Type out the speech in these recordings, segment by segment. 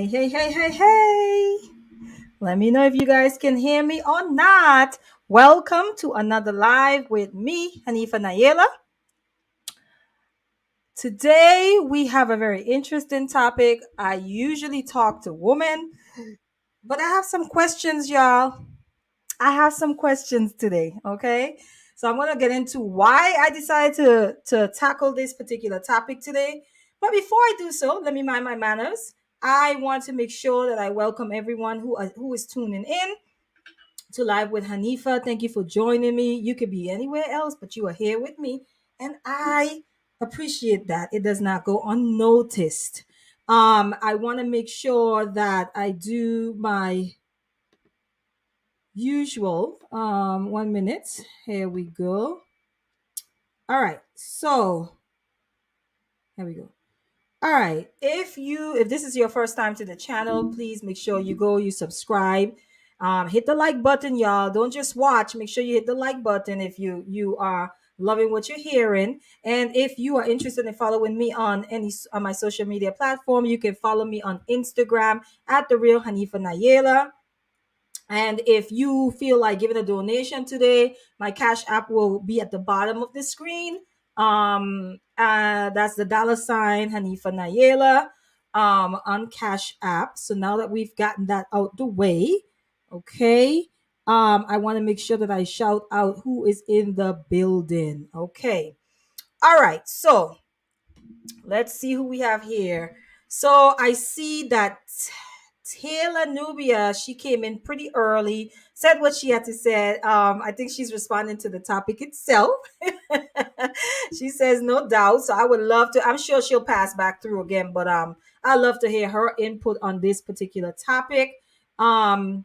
Hey. Let me know if you guys can hear me or not. Welcome to another live with me, Hanifa Nayela. Today we have a very interesting topic. I usually talk to women, but I have some questions, y'all. I have some questions today, okay? So I'm going to get into why I decided to tackle this particular topic today. But before I do so, let me mind my manners. I want to make sure that I welcome everyone who is tuning in to Live with Hanifa. Thank you for joining me. You could be anywhere else, but you are here with me, and I appreciate that. It does not go unnoticed. I want to make sure that I do my usual. 1 minute. Here we go. All right. So here we go. All right. If this is your first time to the channel, please make sure you subscribe. Hit the like button, y'all. Don't just watch. Make sure you hit the like button if you are loving what you're hearing. And if you are interested in following me on my social media platform, you can follow me on Instagram at the real Hanifa Nayela. And if you feel like giving a donation today, my Cash App will be at the bottom of the screen. That's the $ Hanifa Nayela on Cash App. So now that we've gotten that out the way, okay, I want to make sure that I shout out who is in the building. Okay. All right. So let's see who we have here. So I see that Taylor Nubia, she came in pretty early, said what she had to say. I think she's responding to the topic itself. She says, no doubt. So I would love to, I'm sure she'll pass back through again, but I'd love to hear her input on this particular topic. Inya,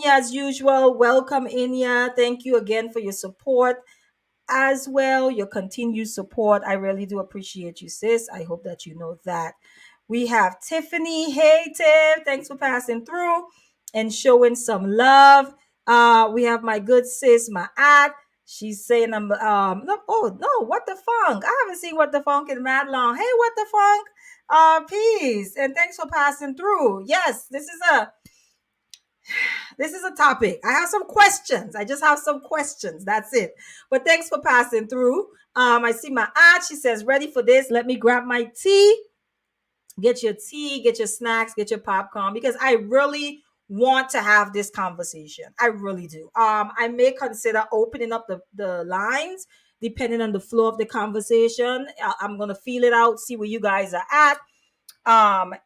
as usual, welcome, Inya. Thank you again for your support as well, your continued support. I really do appreciate you, sis. I hope that you know that. We have Tiffany. Hey, Tiff. Thanks for passing through and showing some love. We have my good sis, Ma'at. She's saying, no, oh, no, what the funk? I haven't seen what the funk in mad long. Hey, what the funk? Peace. And thanks for passing through. Yes, this is a topic. I have some questions. I just have some questions. That's it. But thanks for passing through. I see my aunt. She says, ready for this. Let me grab my tea. Get your tea, get your snacks, get your popcorn, because I really want to have this conversation. I really do. I may consider opening up the lines depending on the flow of the conversation. I'm gonna feel it out, see where you guys are at.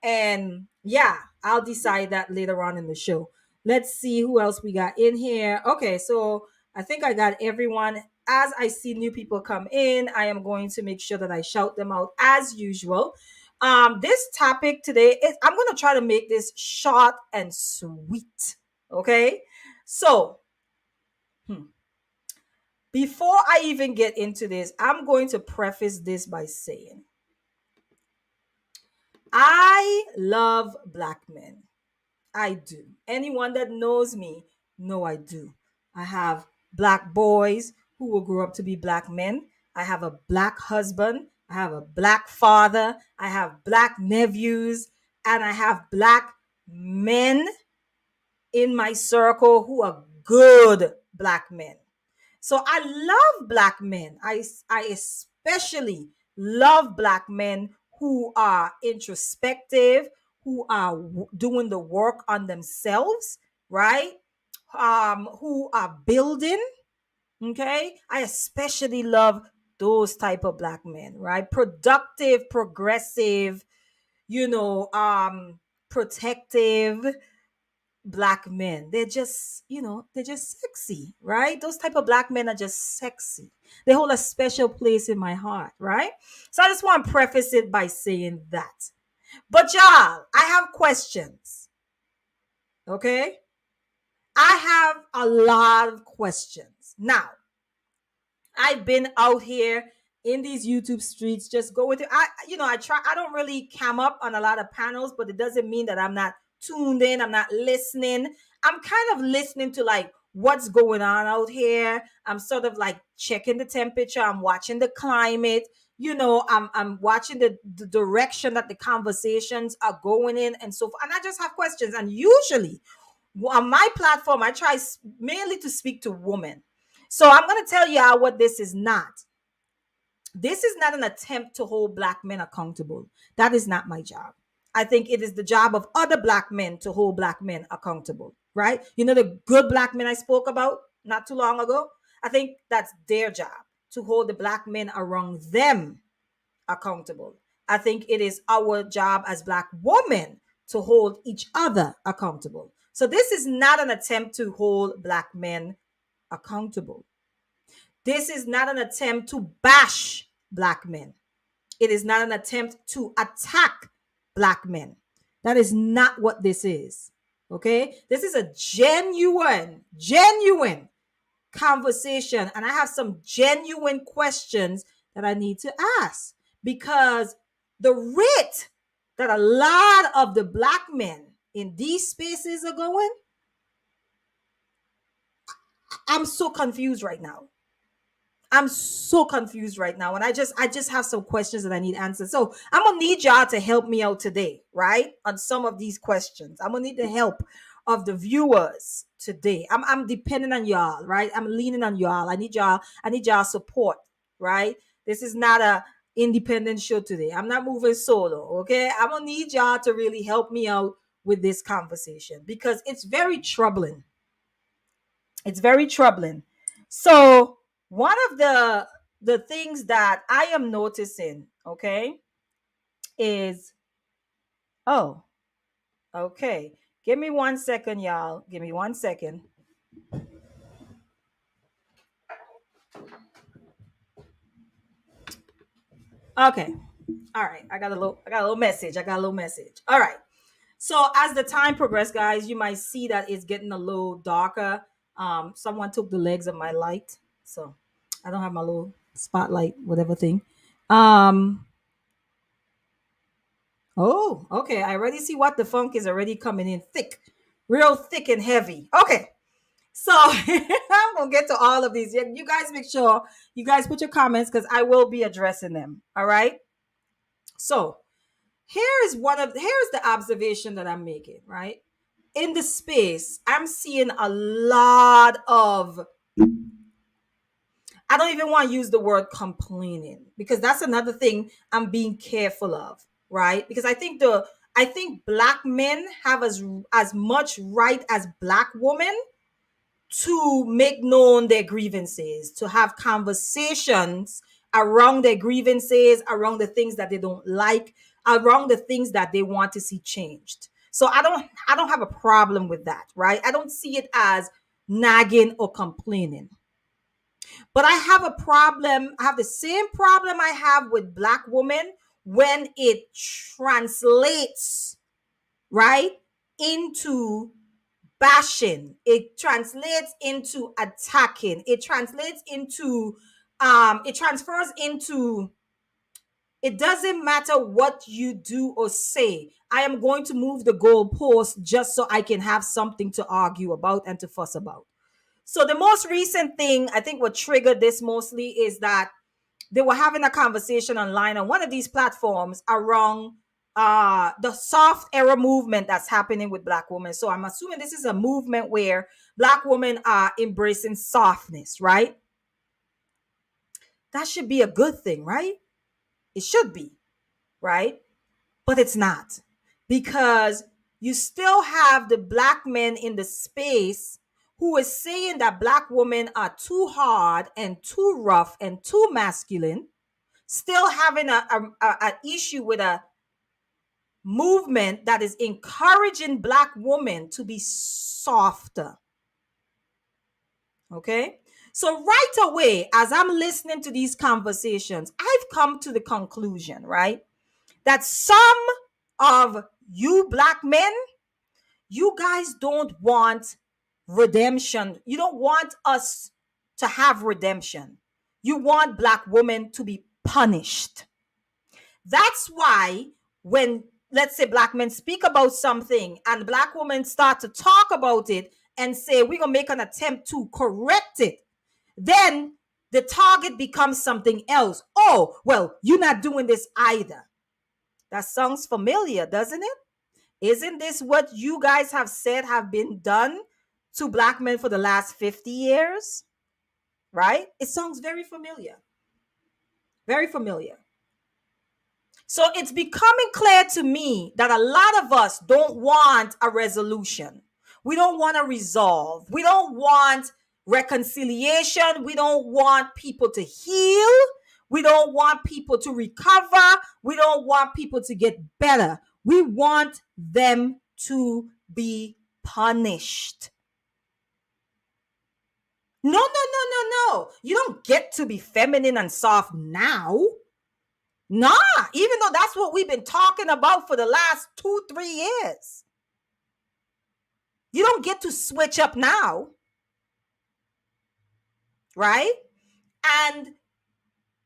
And yeah, I'll decide that later on in the show. Let's see who else we got in here. Okay, so I think I got everyone. As I see new people come in, I am going to make sure that I shout them out as usual. This topic today is, I'm going to try to make this short and sweet. Okay, so before I even get into this, I'm going to preface this by saying I love Black men. I do. Anyone that knows me know I do. I have Black boys who will grow up to be Black men. I have a Black husband. I have a Black father. I have Black nephews. And I have Black men in my circle who are good Black men. So I love Black men. I especially love Black men who are introspective, who are doing the work on themselves, right? Who are building. Okay, I especially love those type of Black men, right? Productive, progressive, protective Black men. They're just sexy, right? Those type of Black men are just sexy. They hold a special place in my heart, right? So I just want to preface it by saying that. But y'all, I have questions. Okay? I have a lot of questions. Now, I've been out here in these YouTube streets just going through. I don't really cam up on a lot of panels, but it doesn't mean that I'm not tuned in. I'm not listening. I'm kind of listening to like what's going on out here. I'm sort of like checking the temperature. I'm watching the climate. I'm watching the direction that the conversations are going in and so forth. And I just have questions. And usually on my platform, I try mainly to speak to women. So I'm going to tell you what this is not. This is not an attempt to hold Black men accountable. That is not my job. I think it is the job of other Black men to hold Black men accountable, right? The good Black men I spoke about not too long ago? I think that's their job, to hold the Black men around them accountable. I think it is our job as Black women to hold each other accountable. So this is not an attempt to hold Black men accountable. This is not an attempt to bash Black men. It is not an attempt to attack Black men. That is not what this is. Okay? This is a genuine conversation. And I have some genuine questions that I need to ask, because the rate that a lot of the Black men in these spaces are going, I'm so confused right now. I'm so confused right now. And I just have some questions that I need answered. So I'm gonna need y'all to help me out today, right? On some of these questions. I'm gonna need the help of the viewers today. I'm depending on y'all, right? I'm leaning on y'all. I need y'all support, right? This is not a independent show today. I'm not moving solo, okay? I'm gonna need y'all to really help me out with this conversation, because it's very troubling. It's very troubling. So one of the things that I am noticing, okay, is okay. Give me 1 second, y'all. Give me 1 second. Okay. All right. I got a little message. All right. So as the time progressed, guys, you might see that it's getting a little darker. Someone took the legs of my light, so I don't have my little spotlight, whatever thing. Um, Oh, okay. I already see what the funk is already coming in thick, real thick and heavy. Okay. So I'm going to get to all of these. You guys make sure you guys put your comments, because I will be addressing them. All right. So here's the observation that I'm making, right? In the space, I'm seeing a lot of, I don't even want to use the word complaining, because that's another thing I'm being careful of, right? Because I think Black men have as much right as Black women to make known their grievances, to have conversations around their grievances, around the things that they don't like, around the things that they want to see changed. So I don't have a problem with that, right? I don't see it as nagging or complaining. But I have a problem. I have the same problem I have with Black women when it translates, right, into bashing. It translates into attacking. It translates into, it transfers into, it doesn't matter what you do or say. I am going to move the goalpost just so I can have something to argue about and to fuss about. So the most recent thing, I think what triggered this mostly, is that they were having a conversation online on one of these platforms around the soft era movement that's happening with Black women. So I'm assuming this is a movement where Black women are embracing softness, right? That should be a good thing, right? It should be, right? But it's not, because you still have the Black men in the space who is saying that Black women are too hard and too rough and too masculine, still having a issue with a movement that is encouraging Black women to be softer. Okay? So right away, as I'm listening to these conversations, I've come to the conclusion, right, that some of you Black men, you guys don't want redemption. You don't want us to have redemption. You want Black women to be punished. That's why when, let's say, Black men speak about something and Black women start to talk about it and say, we're going to make an attempt to correct it, then the target becomes something else. Oh, well, you're not doing this either. That sounds familiar, doesn't it? Isn't this what you guys have said have been done to black men for the last 50 years? Right? It sounds very familiar. Very familiar. So it's becoming clear to me that a lot of us don't want a resolution. We don't want a resolve. We don't want reconciliation. We don't want people to heal. We don't want people to recover. We don't want people to get better. We want them to be punished. No. You don't get to be feminine and soft now. Nah, even though that's what we've been talking about for the last 2-3 years. You don't get to switch up now. Right? And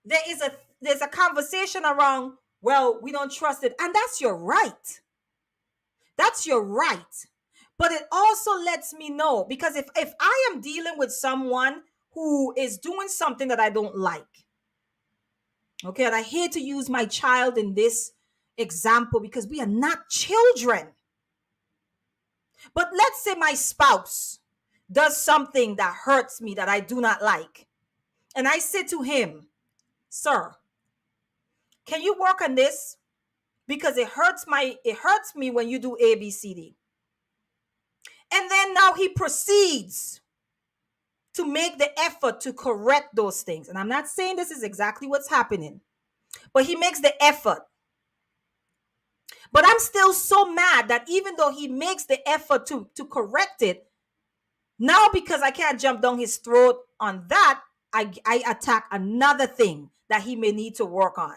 there's a conversation around, well, we don't trust it. And that's your right. That's your right. But it also lets me know, because if I am dealing with someone who is doing something that I don't like, okay, and I hate to use my child in this example because we are not children. But let's say my spouse does something that hurts me that I do not like. And I say to him, sir, can you work on this? Because it hurts me when you do A, B, C, D. And then now he proceeds to make the effort to correct those things. And I'm not saying this is exactly what's happening, but he makes the effort. But I'm still so mad that even though he makes the effort to correct it, now because I can't jump down his throat on that, I attack another thing that he may need to work on.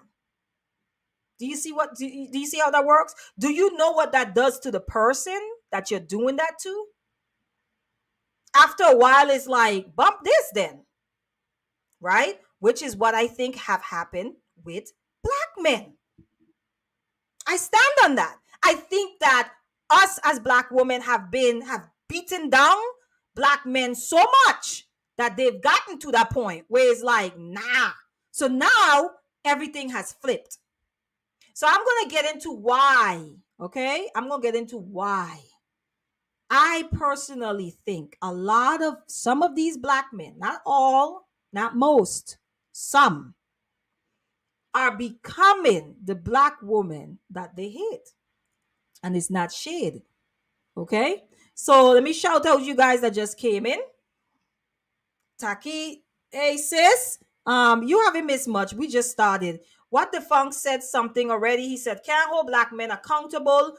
Do you see do you see how that works? Do you know what that does to the person that you're doing that to? After a while, it's like, bump this then, right? Which is what I think have happened with black men. I stand on that. I think that us as black women have beaten down black men so much that they've gotten to that point where it's like, nah. So now everything has flipped. So I'm going to get into why, okay? I'm going to get into why. I personally think some of these black men, not all, not most, some, are becoming the black woman that they hate. And it's not shade. Okay? So let me shout out you guys that just came in. Taki, hey sis, you haven't missed much. We just started. What the Funk said something already. He said, can't hold black men accountable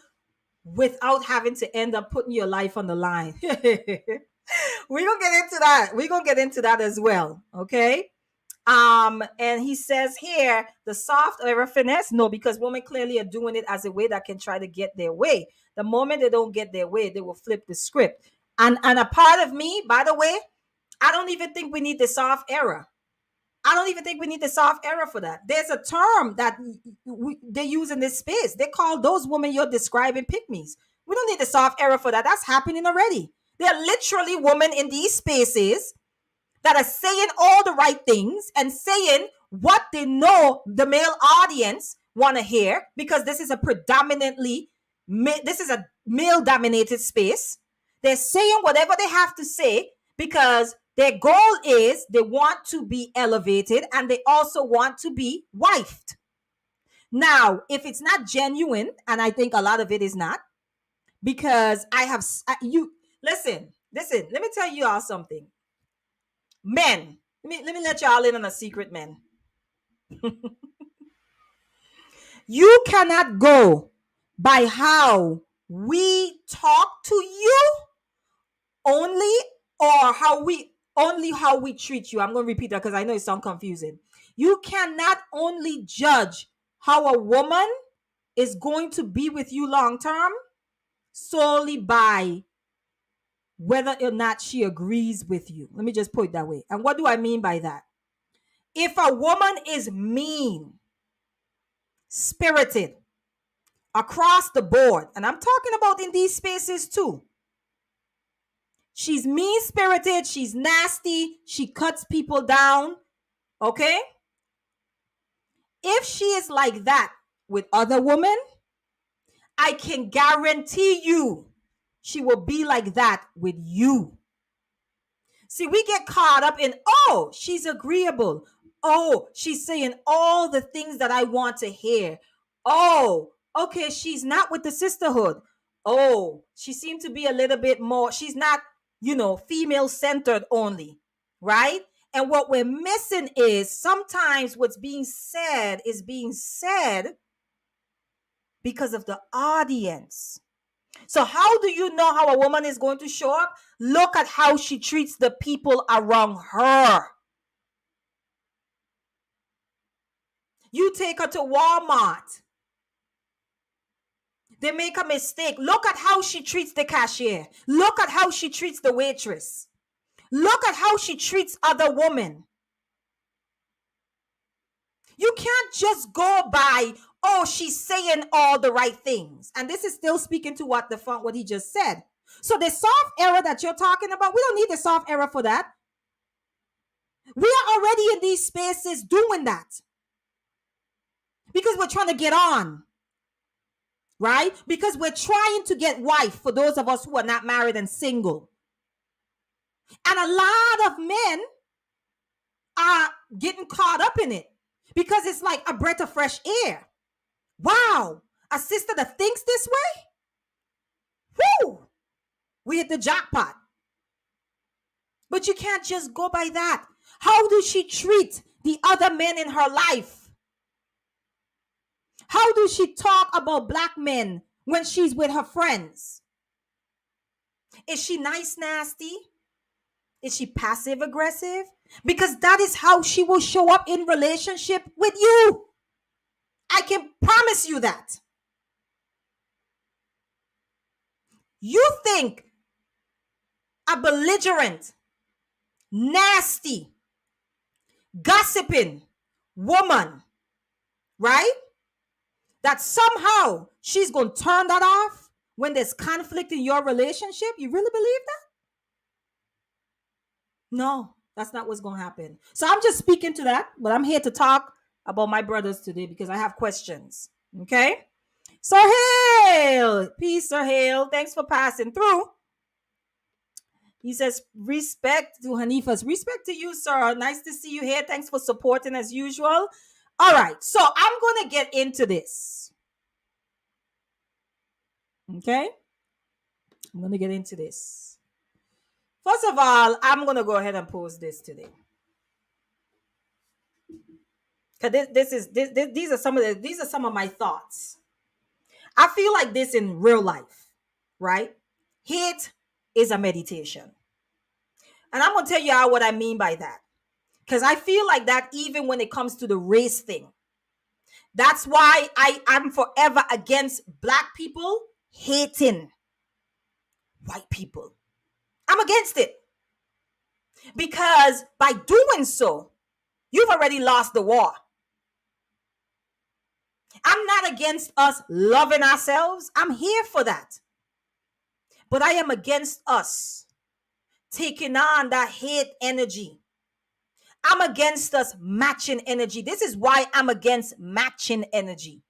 without having to end up putting your life on the line. We're gonna get into that. We're gonna get into that as well. Okay. And he says here, the soft or finesse, no, because women clearly are doing it as a way that can try to get their way. The moment they don't get their way, they will flip the script. And a part of me, by the way, I don't even think we need the soft era. I don't even think we need the soft era for that. There's a term that they use in this space. They call those women you're describing pygmies. We don't need the soft era for that. That's happening already. There are literally women in these spaces that are saying all the right things and saying what they know the male audience want to hear, because this is a male-dominated space. They're saying whatever they have to say because their goal is they want to be elevated and they also want to be wifed. Now, if it's not genuine, and I think a lot of it is not, because listen, let me tell you all something. Men, let me let y'all in on a secret, men. You cannot go by how we talk to you only, or how we treat you. I'm going to repeat that because I know it sounds confusing. You cannot only judge how a woman is going to be with you long term solely by whether or not she agrees with you. Let me just put it that way. And what do I mean by that? If a woman is mean spirited across the board, and I'm talking about in these spaces too, she's mean spirited, she's nasty, she cuts people down, Okay? If she is like that with other women, I can guarantee you she will be like that with you. See, we get caught up in, oh, she's agreeable. Oh, she's saying all the things that I want to hear. Oh, okay, she's not with the sisterhood. Oh, she seemed to be a little bit more, she's not, female centered only, right? And what we're missing is sometimes what's being said is being said because of the audience. So how do you know how a woman is going to show up? Look at how she treats the people around her. You take her to Walmart. They make a mistake. Look at how she treats the cashier. Look at how she treats the waitress. Look at how she treats other women. You can't just go by, oh, she's saying all the right things. And this is still speaking to what he just said. So the soft error that you're talking about, we don't need the soft error for that. We are already in these spaces doing that because we're trying to get on, right? Because we're trying to get wife for those of us who are not married and single. And a lot of men are getting caught up in it because it's like a breath of fresh air. Wow, a sister that thinks this way? Whoo! We hit the jackpot. But you can't just go by that. How does she treat the other men in her life? How does she talk about black men when she's with her friends? Is she nice, nasty? Is she passive aggressive? Because that is how she will show up in relationship with you. I can promise you that. You think a belligerent, nasty, gossiping woman, right? That somehow she's going to turn that off when there's conflict in your relationship? You really believe that? No, that's not what's going to happen. So I'm just speaking to that, but I'm here to talk about my brothers today because I have questions. Okay? Sir Hale. Peace, Sir Hale. Thanks for passing through. He says, respect to Hanifa's. Respect to you, sir. Nice to see you here. Thanks for supporting as usual. All right. So I'm going to get into this. Okay? I'm going to get into this. First of all, I'm going to go ahead and post this today. Because these are some of my thoughts. I feel like this in real life, right? Hate is a meditation. And I'm going to tell you what I mean by that. Because I feel like that even when it comes to the race thing. That's why I'm forever against black people hating white people. I'm against it. Because by doing so, you've already lost the war. I'm not against us loving ourselves. I'm here for that. But I am against us taking on that hate energy. I'm against us matching energy. This is why I'm against matching energy.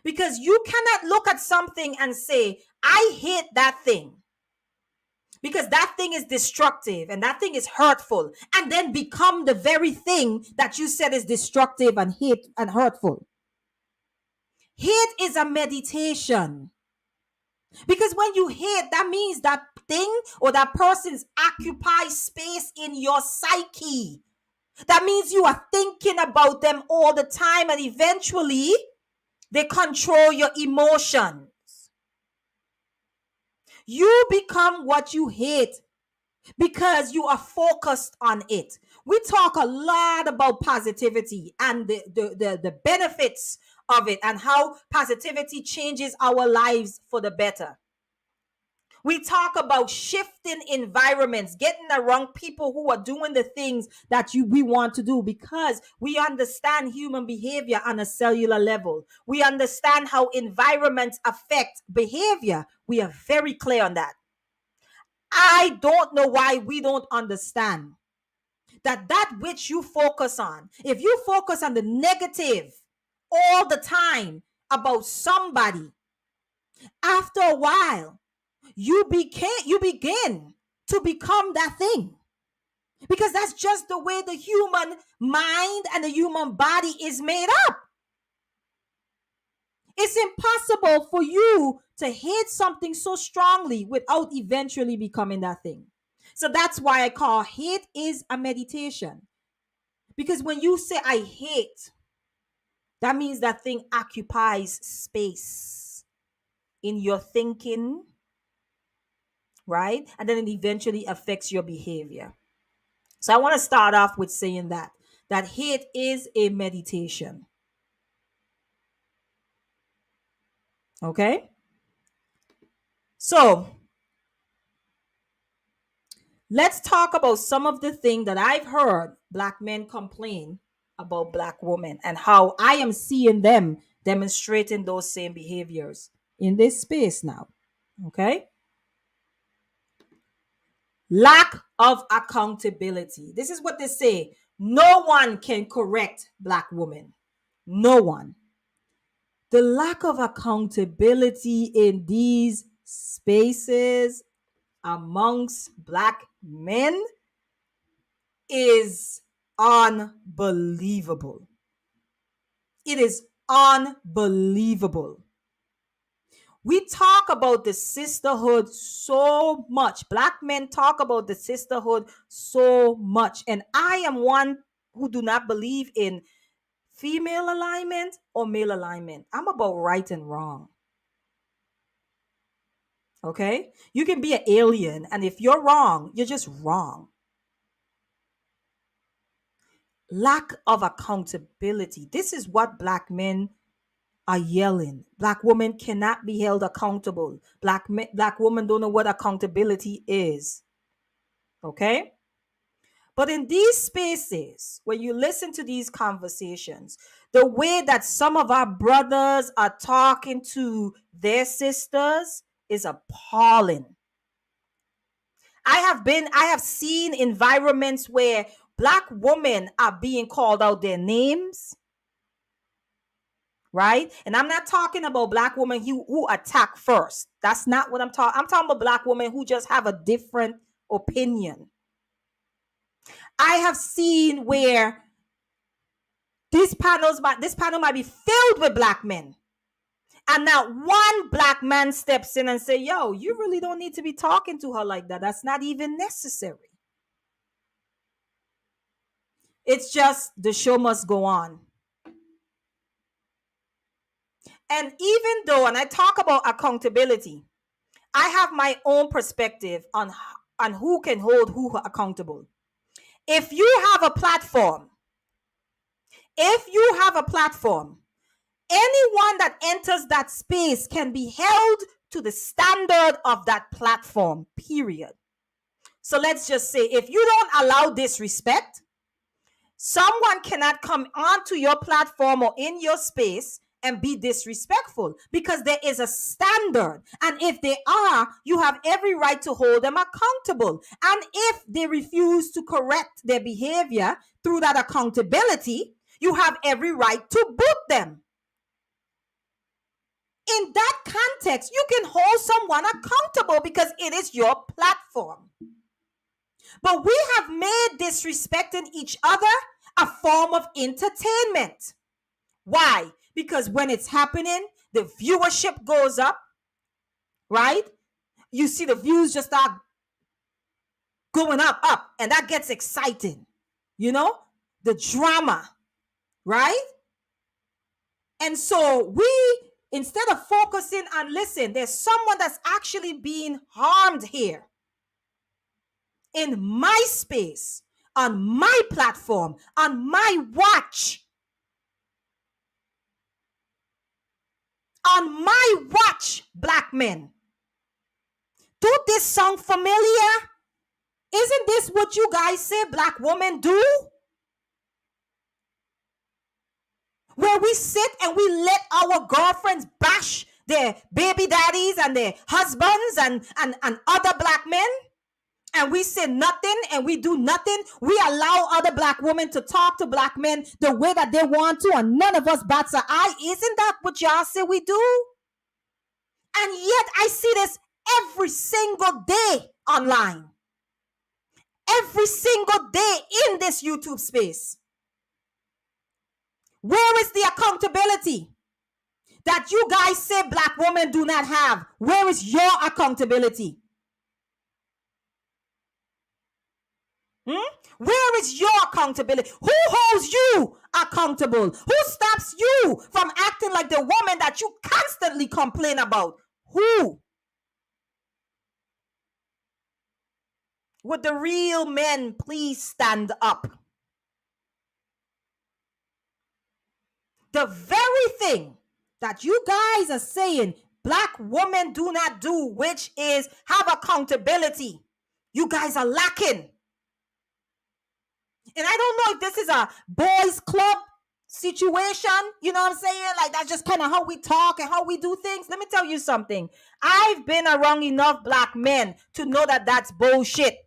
Because you cannot look at something and say, I hate that thing. Because that thing is destructive and that thing is hurtful. And then become the very thing that you said is destructive and hate and hurtful. Hate is a meditation. Because when you hate, that means that thing or that person's occupies space in your psyche. That means you are thinking about them all the time and eventually they control your emotions. You become what you hate because you are focused on it. We talk a lot about positivity and the benefits of it and how positivity changes our lives for the better. We talk about shifting environments, getting around people who are doing the things that we want to do because we understand human behavior on a cellular level. We understand how environments affect behavior. We are very clear on that. I don't know why we don't understand that which you focus on, if you focus on the negative all the time about somebody, after a while, you begin to become that thing. Because that's just the way the human mind and the human body is made up. It's impossible for you to hate something so strongly without eventually becoming that thing. So that's why I call hate is a meditation. Because when you say I hate, that means that thing occupies space in your thinking, right? And then it eventually affects your behavior. So I want to start off with saying that hate is a meditation. Okay? So let's talk about some of the things that I've heard Black men complain about Black women and how I am seeing them demonstrating those same behaviors in this space now. Okay? Lack of accountability. This is what they say. No one can correct Black women. No one. The lack of accountability in these spaces amongst Black men is unbelievable. It is unbelievable. We talk about the sisterhood so much. Black men talk about the sisterhood so much. And I am one who do not believe in female alignment or male alignment. I'm about right and wrong. Okay? You can be an alien, and if you're wrong, you're just wrong. Lack of accountability. This is what Black men are yelling. Black women cannot be held accountable. Black women don't know what accountability is. Okay? But in these spaces, when you listen to these conversations, the way that some of our brothers are talking to their sisters is appalling. I have seen environments where Black women are being called out their names. Right? And I'm not talking about Black women who attack first. That's not what I'm talking. I'm talking about Black women who just have a different opinion. I have seen where this panel might be filled with Black men. And now one Black man steps in and say, yo, you really don't need to be talking to her like that. That's not even necessary. It's just the show must go on. And even though, and I talk about accountability, I have my own perspective on who can hold who accountable. If you have a platform, anyone that enters that space can be held to the standard of that platform, period. So let's just say, if you don't allow disrespect, someone cannot come onto your platform or in your space and be disrespectful, because there is a standard. And if they are, you have every right to hold them accountable. And if they refuse to correct their behavior through that accountability, you have every right to boot them. In that context, you can hold someone accountable because it is your platform. But we have made disrespecting each other a form of entertainment. Why? Because when it's happening, the viewership goes up, right? You see the views just start going up, and that gets exciting. You know, the drama, right? And so we, instead of focusing on, listen, there's someone that's actually being harmed here in my space, on my platform, on my watch. On my watch, Black men. Don't this sound familiar? Isn't this what you guys say Black women do? Where we sit and we let our girlfriends bash their baby daddies and their husbands and other Black men? and we say nothing and we do nothing. We allow other black women to talk to black men the way that they want to, and none of us bats an eye. Isn't that what y'all say we do? And yet I see this every single day online, every single day in this YouTube space. Where is the accountability that you guys say black women do not have? Where is your accountability? Where is your accountability? Who holds you accountable? Who stops you from acting like the woman that you constantly complain about? Who? Would the real men please stand up? The very thing that you guys are saying black women do not do, which is have accountability, you guys are lacking. And I don't know if this is a boys club situation, you know what I'm saying? Like, that's just kind of how we talk and how we do things. Let me tell you something. I've been around enough black men to know that that's bullshit.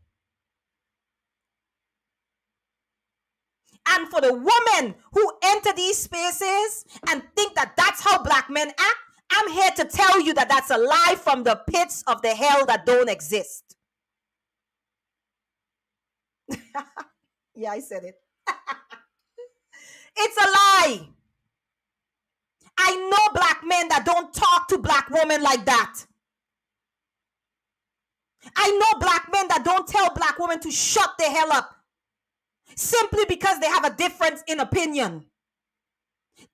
And for the women who enter these spaces and think that that's how black men act, I'm here to tell you that that's a lie from the pits of the hell that don't exist. Yeah, I said it. It's a lie. I know black men that don't talk to black women like that. I know black men that don't tell black women to shut the hell up simply because they have a difference in opinion.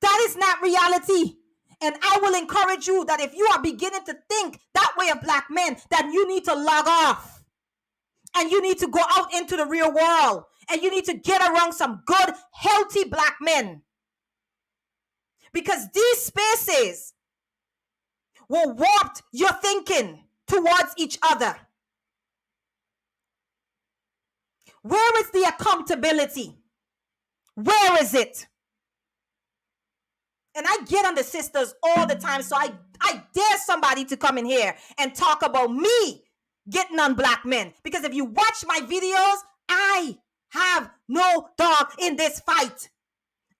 That is not reality. And I will encourage you that if you are beginning to think that way of black men, that you need to log off. And you need to go out into the real world. And you need to get around some good, healthy black men. Because these spaces will warp your thinking towards each other. Where is the accountability? Where is it? And I get on the sisters all the time, so I dare somebody to come in here and talk about me getting on black men. Because if you watch my videos, I have no dog in this fight.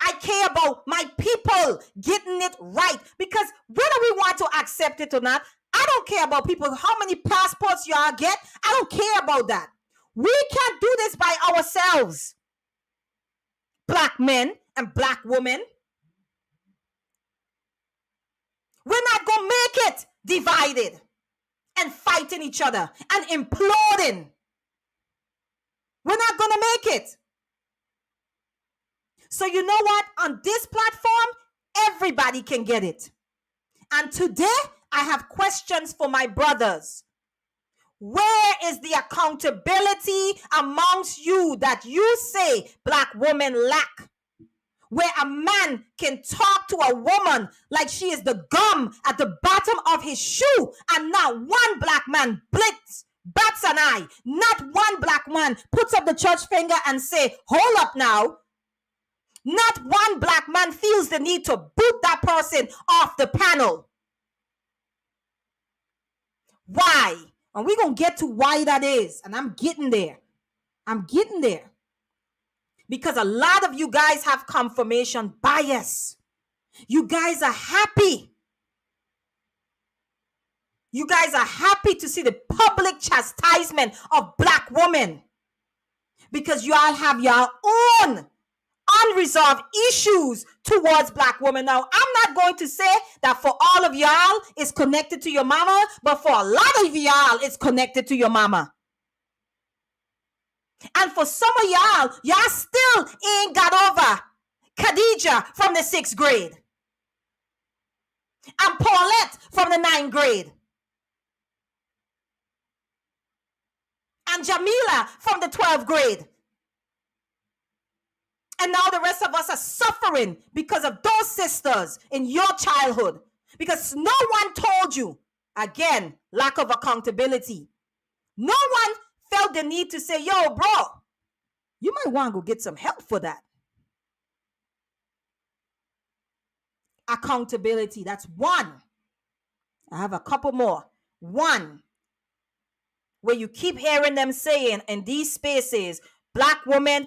I care about my people getting it right. Because whether we want to accept it or not, I don't care about people, how many passports y'all get. I don't care about that. We can't do this by ourselves. Black men and black women. We're not going to make it divided and fighting each other and imploding. We're not going to make it. So you know what? On this platform, everybody can get it. And today, I have questions for my brothers. Where is the accountability amongst you that you say black women lack? Where a man can talk to a woman like she is the gum at the bottom of his shoe, and not one black man bats an eye. Not one black man puts up the church finger and say, hold up now. Not one black man feels the need to boot that person off the panel. Why? And we're going to get to why that is. And I'm getting there. Because a lot of you guys have confirmation bias. You guys are happy. You guys are happy to see the public chastisement of black women. Because you all have your own unresolved issues towards black women. Now, I'm not going to say that for all of y'all it's connected to your mama, but for a lot of y'all it's connected to your mama. And for some of y'all still ain't got over Khadija from the 6th grade and Paulette from the 9th grade and Jamila from the 12th grade. And now the rest of us are suffering because of those sisters in your childhood. Because no one told you. Again, lack of accountability. No one felt the need to say, yo, bro, you might want to go get some help for that. Accountability, that's one. I have a couple more. One, where you keep hearing them saying in these spaces, Black women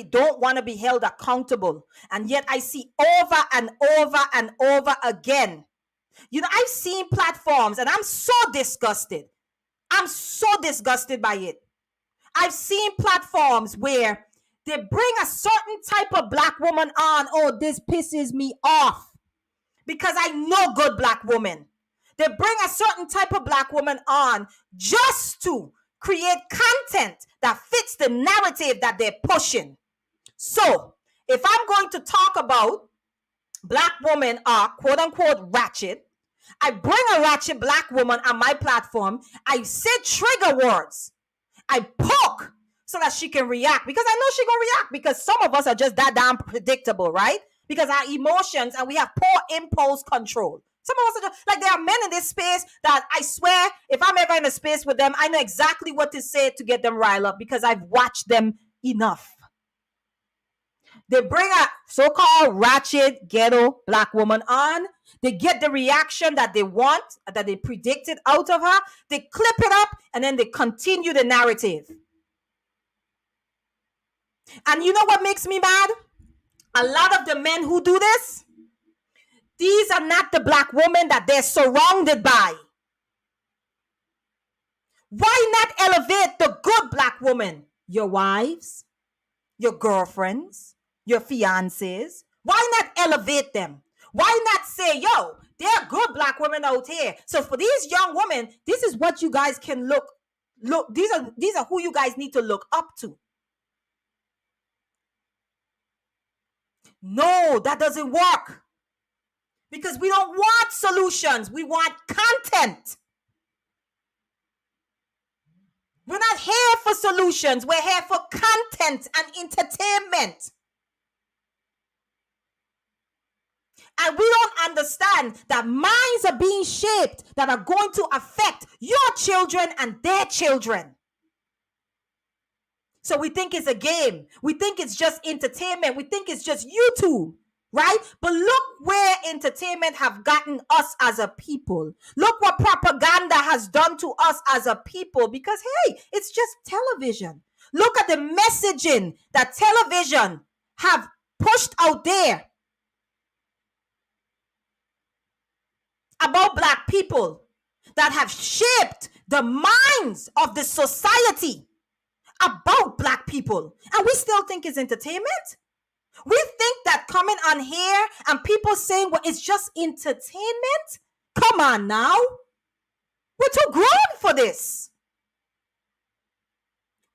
don't want to be held accountable. And yet I see over and over and over again. I've seen platforms and I'm so disgusted. I'm so disgusted by it. I've seen platforms where they bring a certain type of Black woman on. Oh, this pisses me off because I know good Black women. They bring a certain type of Black woman on just to create content that fits the narrative that they're pushing. So, if I'm going to talk about Black women are quote unquote ratchet, I bring a ratchet Black woman on my platform. I say trigger words. I poke so that she can react, because I know she gonna react, because some of us are just that damn predictable, right? Because our emotions, and we have poor impulse control. Some of us are just like, there are men in this space that I swear, if I'm ever in a space with them, I know exactly what to say to get them riled up because I've watched them enough. They bring a so-called ratchet ghetto Black woman on. They get the reaction that they want, that they predicted out of her. They clip it up and then they continue the narrative. And you know what makes me mad? A lot of the men who do this, these are not the Black women that they're surrounded by. Why not elevate the good Black women? Your wives, your girlfriends, your fiancés. Why not elevate them? Why not say, yo, there are good Black women out here. So for these young women, this is what you guys can look. These are who you guys need to look up to. No, that doesn't work. Because we don't want solutions. We want content. We're not here for solutions. We're here for content and entertainment. And we don't understand that minds are being shaped that are going to affect your children and their children. So we think it's a game. We think it's just entertainment. We think it's just YouTube, right? But look where entertainment have gotten us as a people. Look what propaganda has done to us as a people, because, hey, it's just television. Look at the messaging that television have pushed out there about Black people that have shaped the minds of the society about Black people. And we still think it's entertainment. We think that coming on here and people saying, well, it's just entertainment. Come on now. We're too grown for this.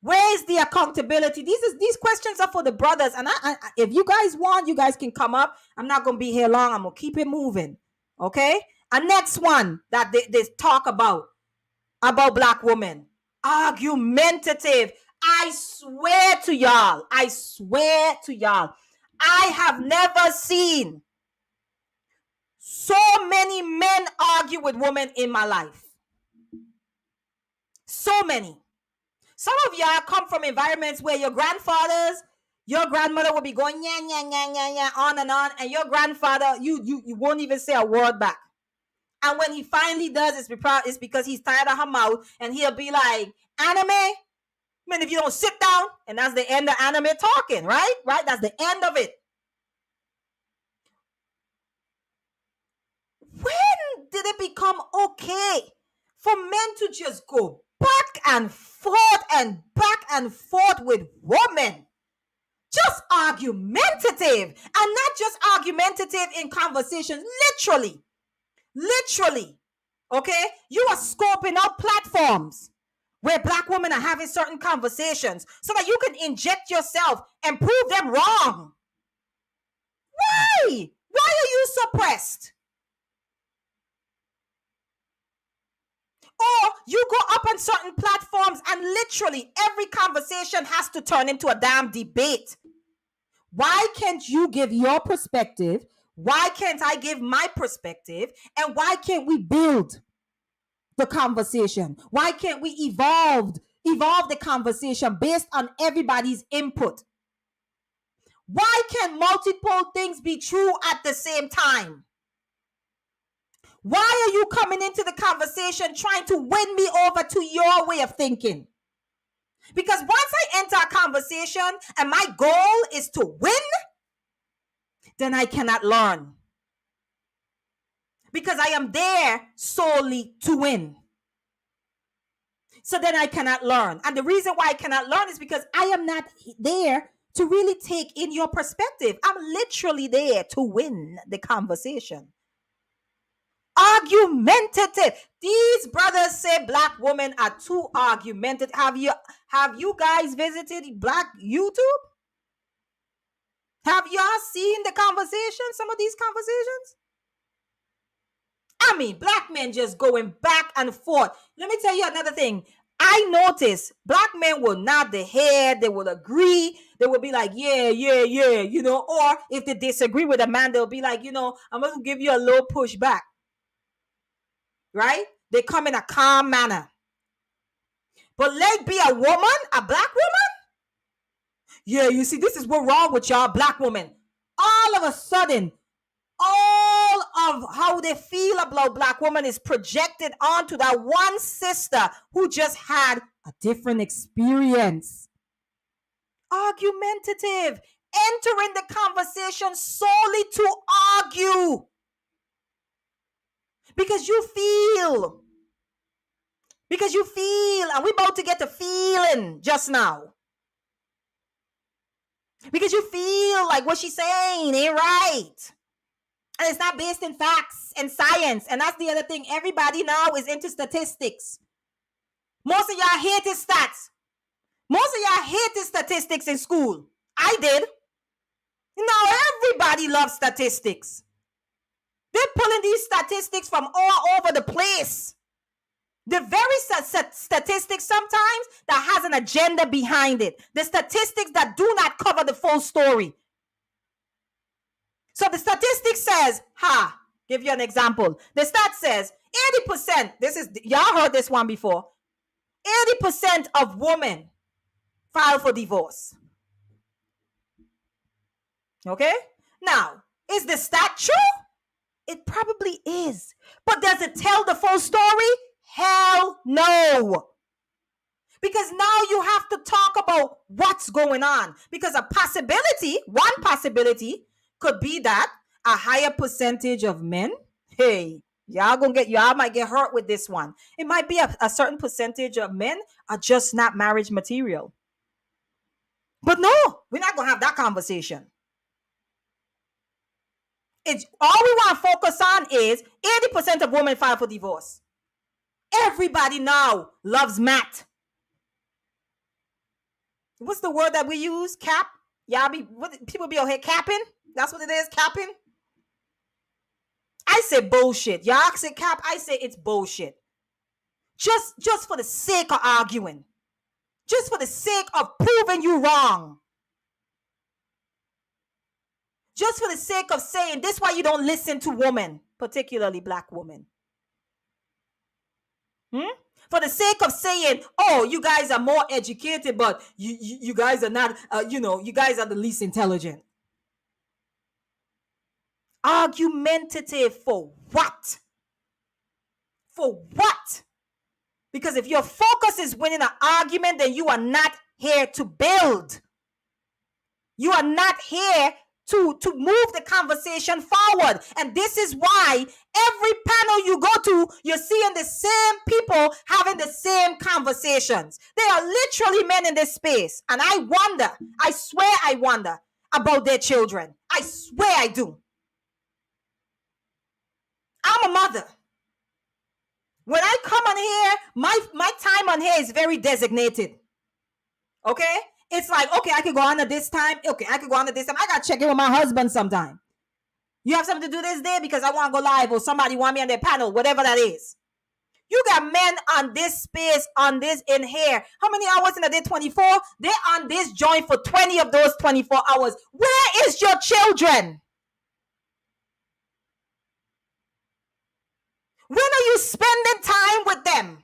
Where is the accountability? These questions are for the brothers. And if you guys want, you guys can come up. I'm not going to be here long. I'm going to keep it moving. Okay? And next one that they talk about Black women. Argumentative. I swear to y'all. I have never seen so many men argue with women in my life. So many. Some of y'all come from environments where your grandfathers, your grandmother will be going yeah, yeah, yeah, yeah, yeah, on, and your grandfather, you won't even say a word back. And when he finally does, it's because he's tired of her mouth, and he'll be like, anime? Man, if you don't sit down, and that's the end of anime talking, right? Right? That's the end of it. When did it become okay for men to just go back and forth with women? Just argumentative, and not just argumentative in conversations, literally, okay? You are scoping out platforms where Black women are having certain conversations so that you can inject yourself and prove them wrong. Why are you suppressed? Or you go up on certain platforms and literally every conversation has to turn into a damn debate. Why can't you give your perspective? Why can't I give my perspective? And why can't we build the conversation? Why can't we evolve the conversation based on everybody's input? Why can't multiple things be true at the same time? Why are you coming into the conversation trying to win me over to your way of thinking? Because once I enter a conversation and my goal is to win, then I cannot learn. Because I am there solely to win. So then I cannot learn. And the reason why I cannot learn is because I am not there to really take in your perspective. I'm literally there to win the conversation. Argumentative. These brothers say black women are too argumentative. Have you guys visited black YouTube? Have y'all seen the conversation? Some of these conversations? I mean, black men just going back and forth. Let me tell you another thing. I noticed black men will nod their head. They will agree. They will be like, yeah, you know, or if they disagree with a man, they'll be like, you know, I'm going to give you a little pushback. Right? They come in a calm manner. But let be a woman, a black woman. Yeah, you see, this is what's wrong with y'all black women. All of a sudden, all of how they feel about black women is projected onto that one sister who just had a different experience. Argumentative, entering the conversation solely to argue. Because you feel, and we're about to get to feeling just now. Because you feel like what she's saying ain't right. And it's not based in facts and science. And that's the other thing. Everybody now is into statistics. Most of y'all hated stats. Most of y'all hated statistics in school. I did. Now everybody loves statistics. They're pulling these statistics from all over the place. The very statistics sometimes that has an agenda behind it. The statistics that do not cover the full story. So the statistic says, give you an example. The stat says 80%, y'all heard this one before. 80% of women file for divorce. Okay? Now, is the stat true? It probably is. But does it tell the full story? Hell no. Because now you have to talk about what's going on. Because one possibility could be that a higher percentage of men, y'all might get hurt with this one. It might be a certain percentage of men are just not marriage material. But no, we're not going to have that conversation. It's all we want to focus on is 80% of women file for divorce. Everybody now loves Matt. What's the word that we use? Cap? People be out here capping? That's what it is, capping? I say bullshit. Y'all say cap, I say it's bullshit. Just for the sake of arguing. Just for the sake of proving you wrong. Just for the sake of saying this is why you don't listen to women, particularly black women. For the sake of saying, oh, you guys are more educated, but you guys are not, you guys are the least intelligent. Argumentative for what? For what? Because if your focus is winning an argument, then you are not here to build. You are not here to move the conversation forward. And this is why every panel you go to, you're seeing the same people having the same conversations. They are literally men in this space. And I swear I wonder about their children. I swear I do. I'm a mother. When I come on here, my time on here is very designated. Okay? It's like, okay, I could go on at this time. Okay, I could go on at this time. I got to check in with my husband sometime. You have something to do this day because I want to go live or somebody want me on their panel, whatever that is. You got men on this space, on this in here. How many hours in a day? 24? They're on this joint for 20 of those 24 hours. Where is your children? When are you spending time with them?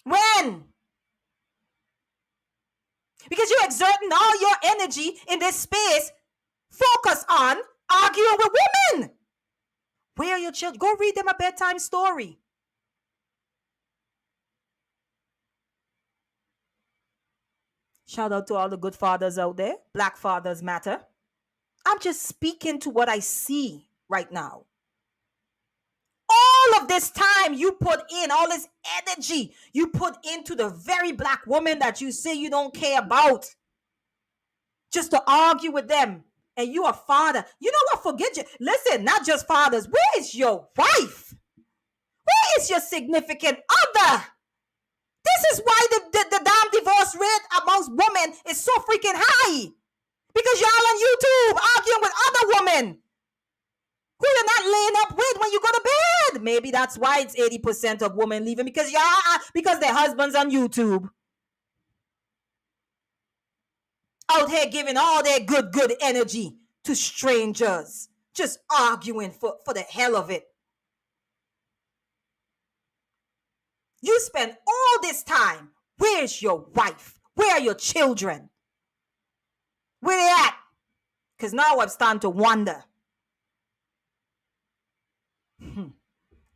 When? Because you're exerting all your energy in this space Focus on arguing with women. Where are your children? Go read them a bedtime story. Shout out to all the good fathers out there. Black fathers matter. I'm just speaking to what I see right now. All of this time you put in, all this energy you put into the very black woman that you say you don't care about, just to argue with them. And you a father. You know what? Forget you. Listen, not just fathers. Where is your wife? Where is your significant other? This is why the damn divorce rate amongst women is so freaking high. Because y'all on YouTube arguing with other women who you're not laying up with when you go to bed. Maybe that's why it's 80% of women leaving, because because their husbands on YouTube out here giving all their good energy to strangers, just arguing for the hell of it. You spend all this time. Where's your wife? Where are your children? Where they at? Because now I'm starting to wonder.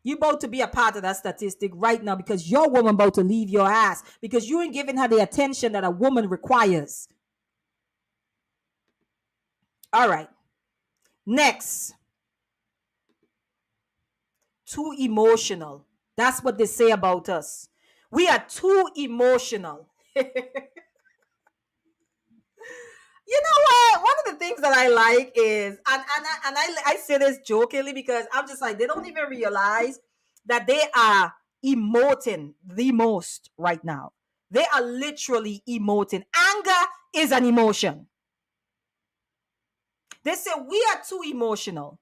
You about to be a part of that statistic right now, because your woman about to leave your ass because you ain't giving her the attention that a woman requires. All right. Next. Too emotional. That's what they say about us. We are too emotional. You know what? One of the things that I like is, and I say this jokingly because I'm just like, they don't even realize that they are emoting the most right now. They are literally emoting. Anger is an emotion. They say we are too emotional.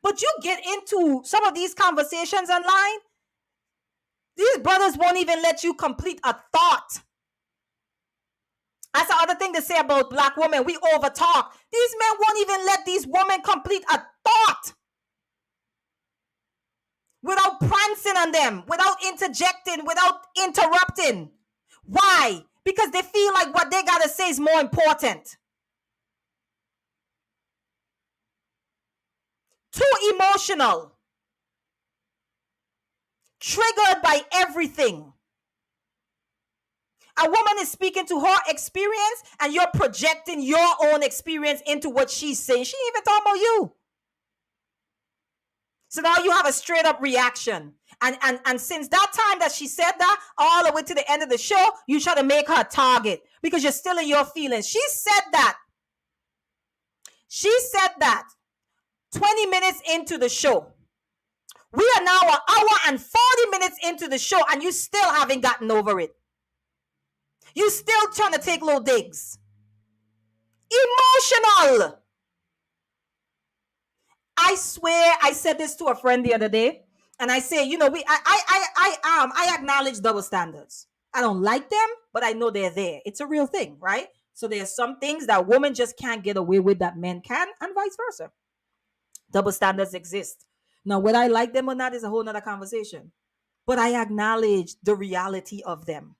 But you get into some of these conversations online, these brothers won't even let you complete a thought. That's the other thing they say about black women. We overtalk. These men won't even let these women complete a thought without prancing on them, without interjecting, without interrupting. Why? Because they feel like what they got to say is more important. Too emotional. Triggered by everything. A woman is speaking to her experience and you're projecting your own experience into what she's saying. She ain't even talking about you. So now you have a straight up reaction. And since that time that she said that, all the way to the end of the show, you try to make her a target because you're still in your feelings. She said that. She said that 20 minutes into the show. We are now an hour and 40 minutes into the show and you still haven't gotten over it. You still trying to take little digs. Emotional. I swear, I said this to a friend the other day, and I say, you know, I acknowledge double standards. I don't like them, but I know they're there. It's a real thing, right? So there's some things that women just can't get away with that men can, and vice versa. Double standards exist. Now, whether I like them or not is a whole nother conversation. But I acknowledge the reality of them.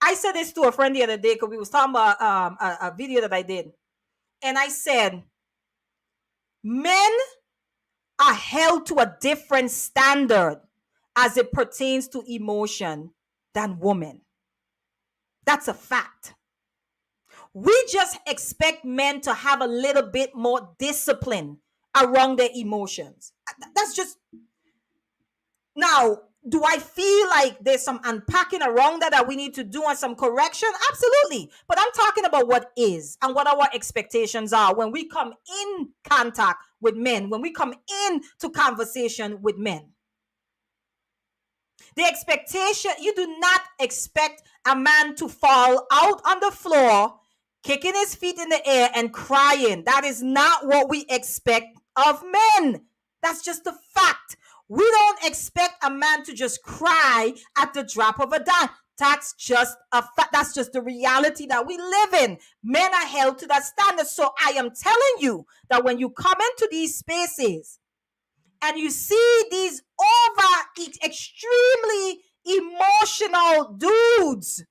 I said this to a friend the other day because we was talking about a video that I did. And I said, men are held to a different standard as it pertains to emotion than women. That's a fact. We just expect men to have a little bit more discipline around their emotions. That's just... Now, do I feel like there's some unpacking around that we need to do and some correction? Absolutely. But I'm talking about what is and what our expectations are when we come in contact with men, when we come into conversation with men. The expectation, you do not expect a man to fall out on the floor, kicking his feet in the air and crying. That is not what we expect of men. That's just a fact. We don't expect a man to just cry at the drop of a dime. That's just a fact. That's just the reality that we live in. Men are held to that standard. So I am telling you that when you come into these spaces and you see these extremely emotional dudes,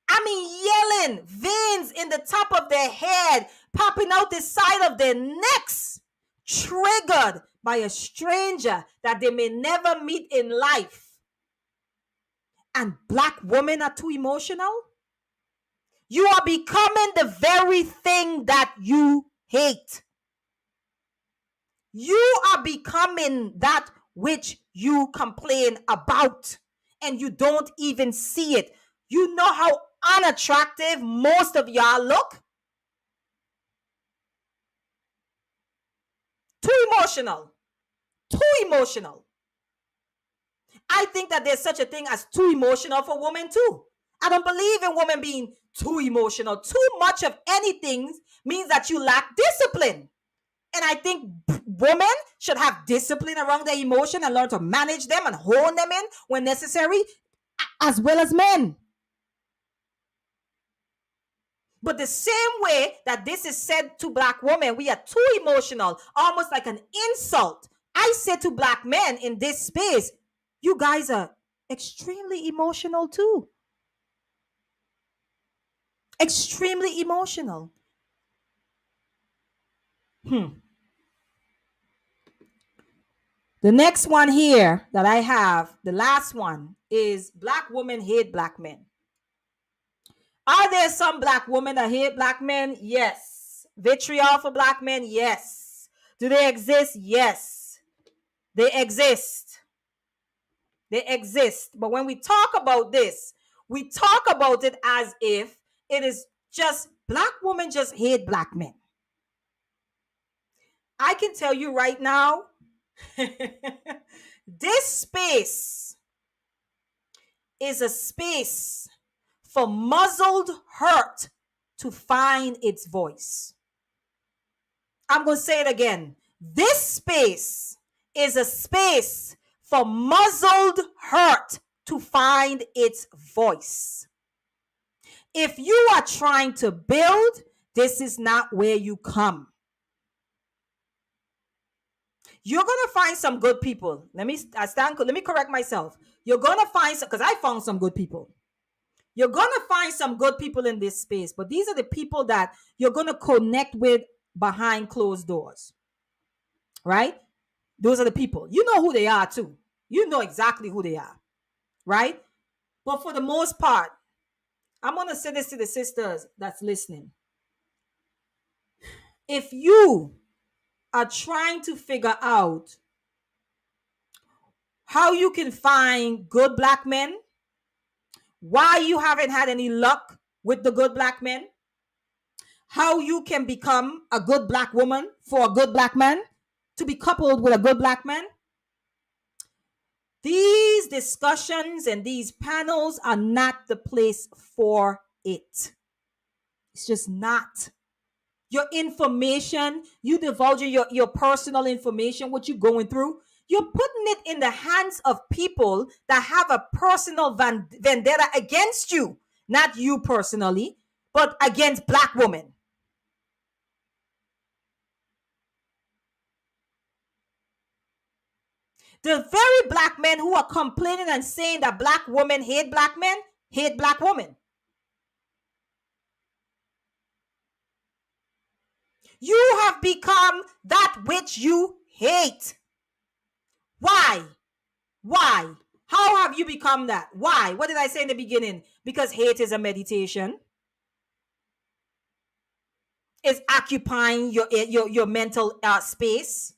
I mean, skin, veins in the top of their head, popping out the side of their necks, triggered by a stranger that they may never meet in life. And black women are too emotional? You are becoming the very thing that you hate. You are becoming that which you complain about, and you don't even see it. You know how unattractive most of y'all look? Too emotional. Too emotional. I think that there's such a thing as too emotional for women too. I don't believe in women being too emotional. Too much of anything means that you lack discipline. And I think women should have discipline around their emotion and learn to manage them and hone them in when necessary, as well as men. But the same way that this is said to black women, we are too emotional, almost like an insult. I say to black men in this space, you guys are extremely emotional too. Extremely emotional. The next one here that I have, the last one, is black women hate black men. Are there some black women that hate black men? Yes. Vitriol for black men? Yes. Do they exist? Yes. They exist. They exist. But when we talk about this, we talk about it as if it is just black women just hate black men. I can tell you right now, this space is a space for muzzled hurt to find its voice. I'm going to say it again. This space is a space for muzzled hurt to find its voice. If you are trying to build, this is not where you come. You're going to find some good people. Let me correct myself. You're going to find some, because I found some good people. You're going to find some good people in this space, but these are the people that you're going to connect with behind closed doors, right? Those are the people. You know who they are too. You know exactly who they are, right? But for the most part, I'm going to say this to the sisters that's listening. If you are trying to figure out how you can find good black men, why you haven't had any luck with the good black men, how you can become a good black woman for a good black man, to be coupled with a good black man, these discussions and these panels are not the place for it. It's just not. Your information, you divulging your personal information, what you're going through, you're putting it in the hands of people that have a personal vendetta against you. Not you personally, but against black women. The very black men who are complaining and saying that black women hate black men, hate black women. You have become that which you hate. Why? Why? How have you become that? Why? What did I say in the beginning? Because hate is a meditation. It's occupying your mental space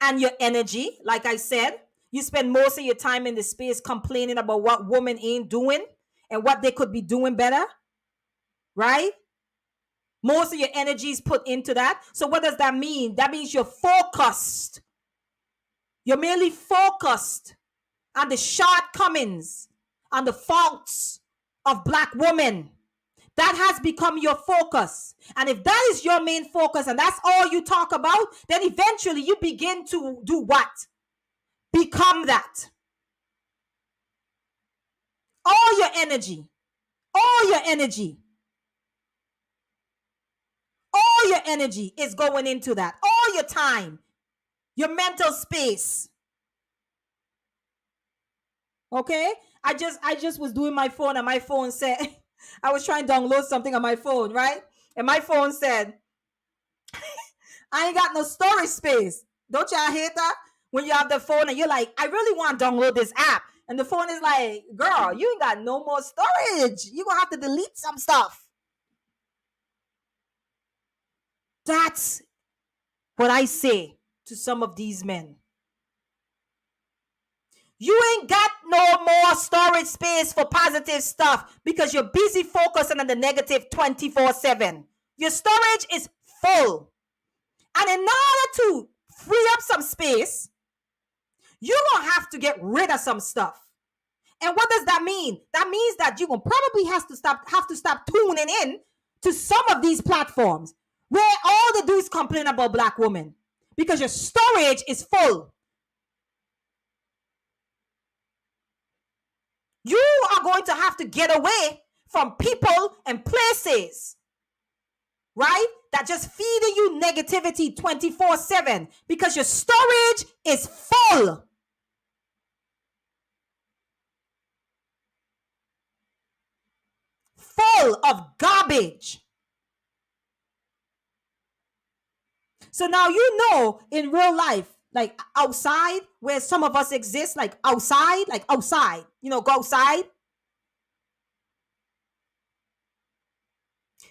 and your energy. Like I said, you spend most of your time in the space complaining about what women ain't doing and what they could be doing better, right? Most of your energy is put into that. So what does that mean? That means you're focused. You're merely focused on the shortcomings, on the faults of black women. That has become your focus. And if that is your main focus and that's all you talk about, then eventually you begin to do what? Become that. All your energy, all your energy, all your energy is going into that. All your time, your mental space. Okay? I just was doing my phone and my phone said, I was trying to download something on my phone, right? And my phone said, I ain't got no storage space. Don't y'all hate that? When you have the phone and you're like, I really want to download this app. And the phone is like, girl, you ain't got no more storage. You're going to have to delete some stuff. That's what I say to some of these men. You ain't got no more storage space for positive stuff because you're busy focusing on the negative 24/7. Your storage is full. And in order to free up some space, you're going to have to get rid of some stuff. And what does that mean? That means that you're going to probably have to stop tuning in to some of these platforms where all they do is complain about black women because your storage is full. You are going to have to get away from people and places, right? That just feeding you negativity 24/7 because your storage is full. Full of garbage. So now you know in real life, like outside, where some of us exist, like outside, go outside.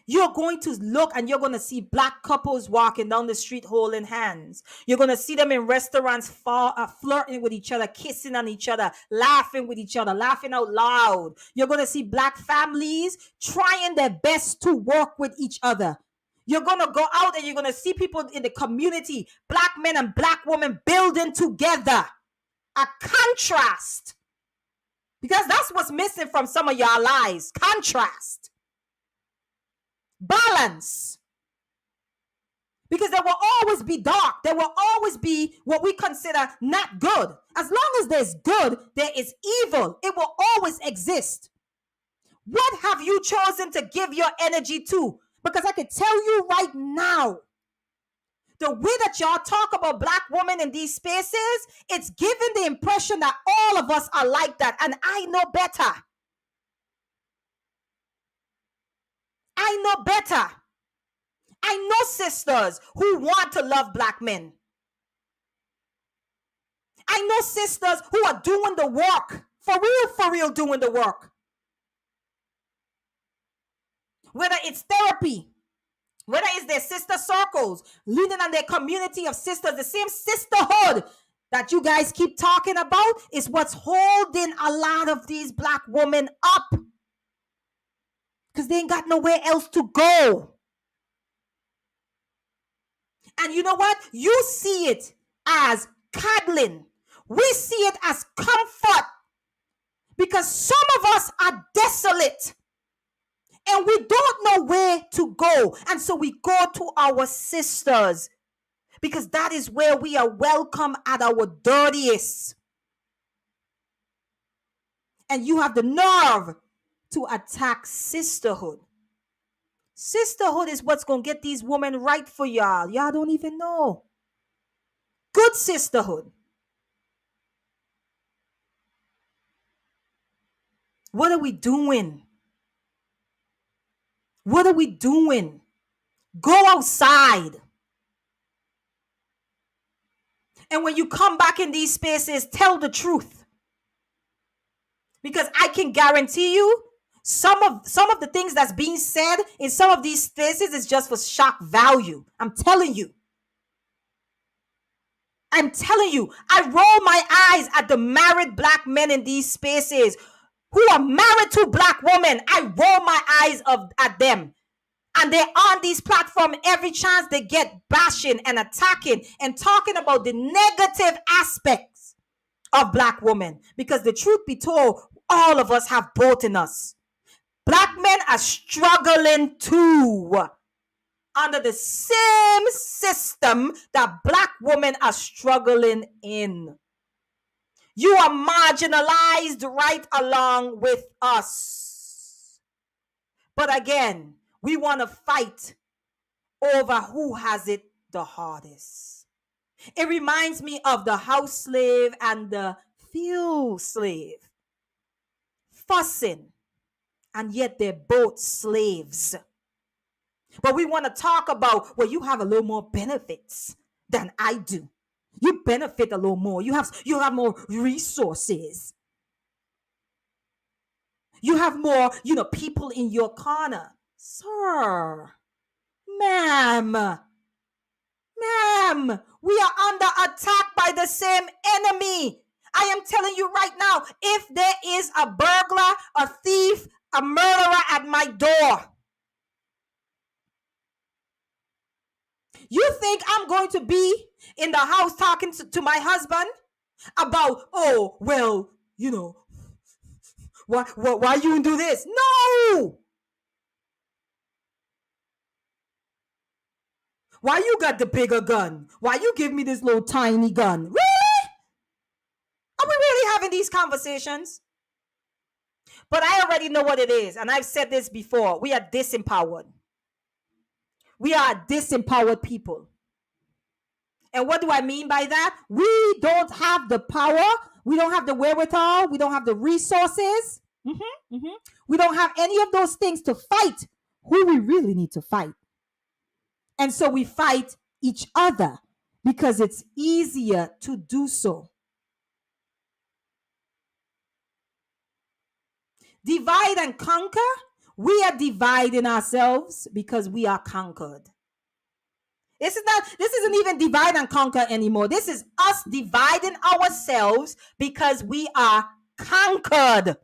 You're going to look and you're going to see black couples walking down the street holding hands. You're going to see them in restaurants flirting with each other, kissing on each other, laughing with each other, laughing out loud. You're going to see black families trying their best to work with each other. You're going to go out and you're going to see people in the community, black men and black women building together. A contrast. Because that's what's missing from some of your lives. Contrast. Balance. Because there will always be dark. There will always be what we consider not good. As long as there's good, there is evil. It will always exist. What have you chosen to give your energy to? Because I can tell you right now, the way that y'all talk about black women in these spaces, it's giving the impression that all of us are like that. And I know better. I know better. I know sisters who want to love black men. I know sisters who are doing the work. For real doing the work. Whether it's therapy, whether it's their sister circles, leading on their community of sisters, the same sisterhood that you guys keep talking about is what's holding a lot of these black women up. Because they ain't got nowhere else to go. And you know what? You see it as cuddling. We see it as comfort. Because some of us are desolate. And we don't know where to go. And so we go to our sisters. Because that is where we are welcome at our dirtiest. And you have the nerve to attack sisterhood. Sisterhood is what's going to get these women right for y'all. Y'all don't even know. Good sisterhood. What are we doing? What are we doing? Go outside. And when you come back in these spaces, tell the truth. Because I can guarantee you, some of the things that's being said in some of these spaces is just for shock value. I'm telling you. I roll my eyes at the married black men in these spaces who are married to black women. I roll my eyes at them. And they're on these platforms every chance they get, bashing and attacking and talking about the negative aspects of black women. Because the truth be told, all of us have both in us. Black men are struggling too under the same system that black women are struggling in. You are marginalized right along with us. But again, we want to fight over who has it the hardest. It reminds me of the house slave and the field slave fussing and yet they're both slaves. But we want to talk about, well, you have a little more benefits than I do. You benefit a little more. You have more resources. You have more, people in your corner. Sir, ma'am, we are under attack by the same enemy. I am telling you right now, if there is a burglar, a thief, a murderer at my door, you think I'm going to be in the house talking to my husband about, oh, well, why you do this? No! Why you got the bigger gun? Why you give me this little tiny gun? Really? Are we really having these conversations? But I already know what it is, and I've said this before. We are disempowered. We are disempowered people. And what do I mean by that? We don't have the power. We don't have the wherewithal. We don't have the resources. We don't have any of those things to fight who we really need to fight. And so we fight each other because it's easier to do so. Divide and conquer. We are dividing ourselves because we are conquered. This isn't even divide and conquer anymore. This is us dividing ourselves because we are conquered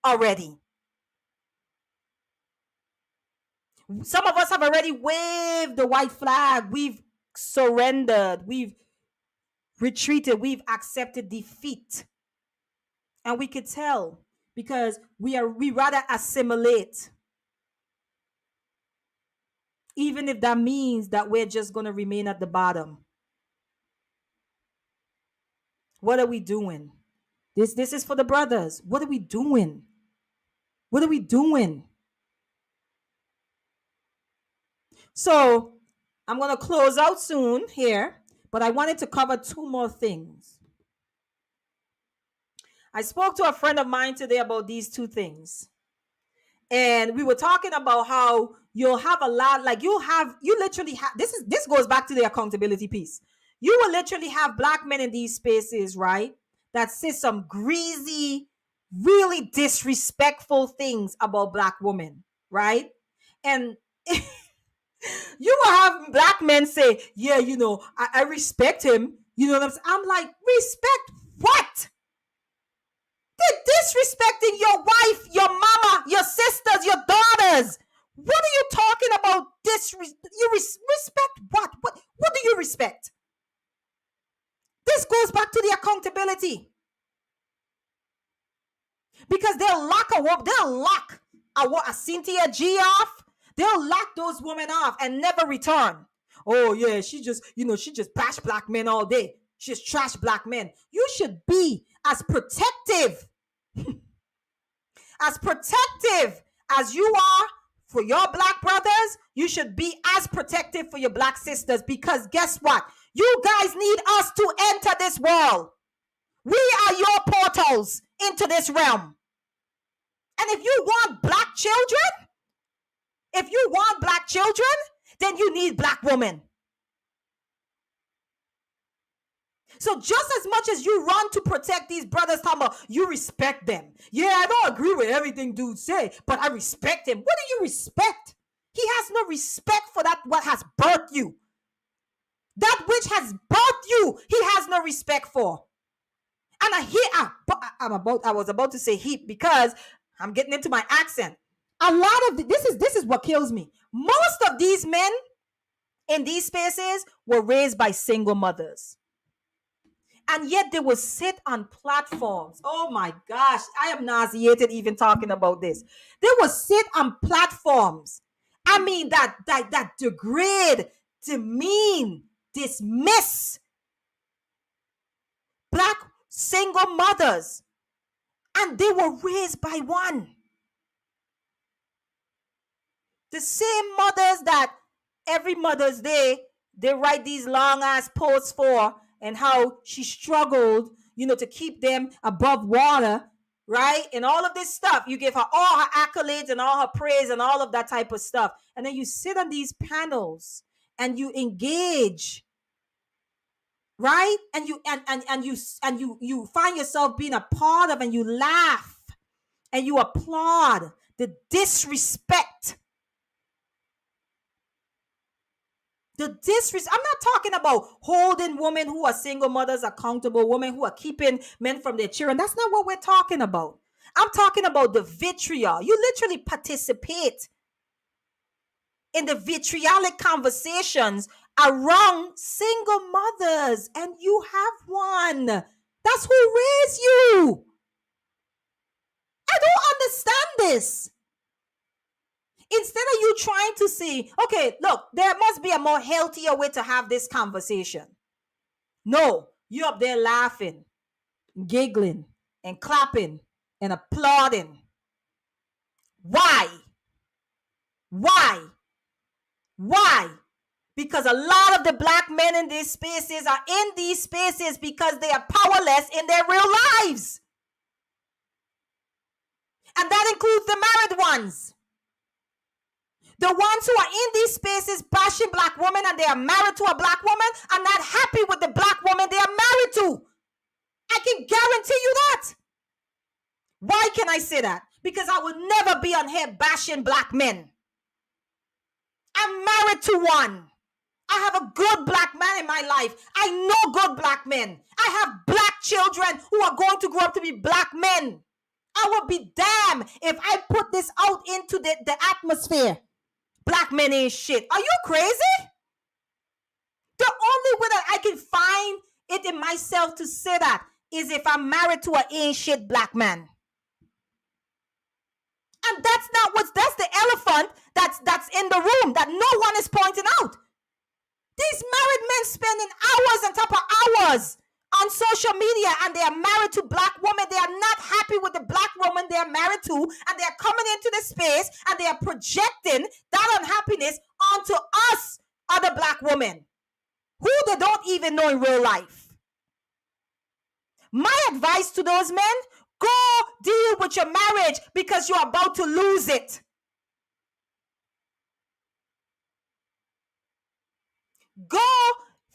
already. Some of us have already waved the white flag. We've surrendered. We've retreated. We've accepted defeat. And we could tell because we rather assimilate. Even if that means that we're just going to remain at the bottom. What are we doing? This is for the brothers. What are we doing? What are we doing? So I'm going to close out soon here, but I wanted to cover two more things. I spoke to a friend of mine today about these two things. And we were talking about how you'll have a lot, like you literally have, this goes back to the accountability piece. You will literally have black men in these spaces, right? That say some greasy, really disrespectful things about black women, right? And you will have black men say, yeah, I respect him. You know what I'm saying? I'm like, respect what? They're disrespecting your wife, your mama, your sisters, your daughters. What are you talking about? Respect what? What do you respect? This goes back to the accountability. Because they'll lock a Cynthia G off. They'll lock those women off and never return. Oh yeah, she just bash black men all day. She's trash black men. You should be as protective as you are for your black brothers. You should be as protective for your black sisters, because guess what? You guys need us to enter this world. We are your portals into this realm. And if you want black children, then you need black women. So just as much as you run to protect these brothers, talking about you respect them. Yeah, I don't agree with everything dudes say, but I respect him. What do you respect? He has no respect for that what has birthed you. That which has birthed you, he has no respect for. And I was about to say heat because I'm getting into my accent. A lot of this is what kills me. Most of these men in these spaces were raised by single mothers. And yet they will sit on platforms. Oh my gosh, I am nauseated even talking about this. They will sit on platforms. I mean, that degrade, demean, dismiss black single mothers. And they were raised by one. The same mothers that every Mother's Day, they write these long ass posts for, and how she struggled, to keep them above water, right? And all of this stuff. You give her all her accolades and all her praise and all of that type of stuff. And then you sit on these panels and you engage, right? And you find yourself being a part of, and you laugh and you applaud the disrespect. I'm not talking about holding women who are single mothers accountable, women who are keeping men from their children. That's not what we're talking about. I'm talking about the vitriol. You literally participate in the vitriolic conversations around single mothers, and you have one. That's who raised you. I don't understand this. Instead of you trying to see, okay, look, there must be a more healthier way to have this conversation. No, you're up there laughing, giggling, and clapping and applauding. Why? Why? Why? Because a lot of the black men in these spaces are in these spaces because they are powerless in their real lives. And that includes the married ones. The ones who are in these spaces bashing black women and they are married to a black woman are not happy with the black woman they are married to. I can guarantee you that. Why can I say that? Because I will never be on here bashing black men. I'm married to one. I have a good black man in my life. I know good black men. I have black children who are going to grow up to be black men. I will be damned if I put this out into the atmosphere. Black men ain't shit. Are you crazy? The only way that I can find it in myself to say that is if I'm married to an ain't shit black man. And that's the elephant that's in the room that no one is pointing out. These married men spending hours on top of hours on social media, and they are married to black women. They are not happy with the black woman they are married to, and they are coming into the space and they are projecting that unhappiness onto us, other black women, who they don't even know in real life. My advice to those men, go deal with your marriage because you're about to lose it. Go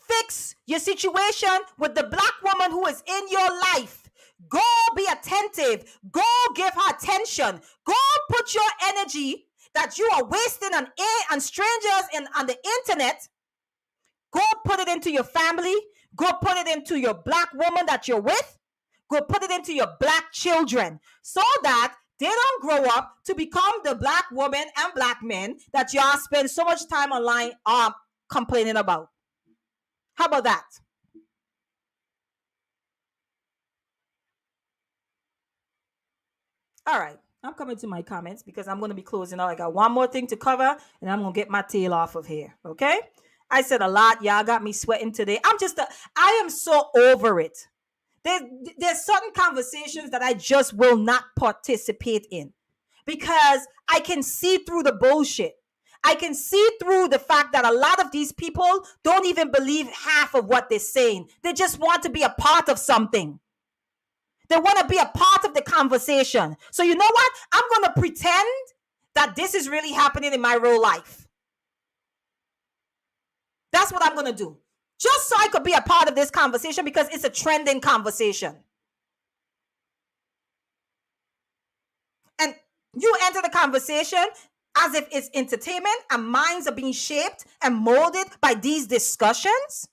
fix your situation with the black woman who is in your life. Go be attentive. Go give her attention. Go put your energy that you are wasting on strangers and on the internet. Go put it into your family. Go put it into your black woman that you're with. Go put it into your black children so that they don't grow up to become the black woman and black men that y'all spend so much time online complaining about. How about that? All right. I'm coming to my comments because I'm going to be closing out. I got one more thing to cover and I'm going to get my tail off of here. Okay. I said a lot. Y'all got me sweating today. I am so over it. There's certain conversations that I just will not participate in because I can see through the bullshit. I can see through the fact that a lot of these people don't even believe half of what they're saying. They just want to be a part of something. They want to be a part of the conversation. So you know what? I'm going to pretend that this is really happening in my real life. That's what I'm going to do. Just so I could be a part of this conversation because it's a trending conversation. And you enter the conversation as if it's entertainment and minds are being shaped and molded by these discussions.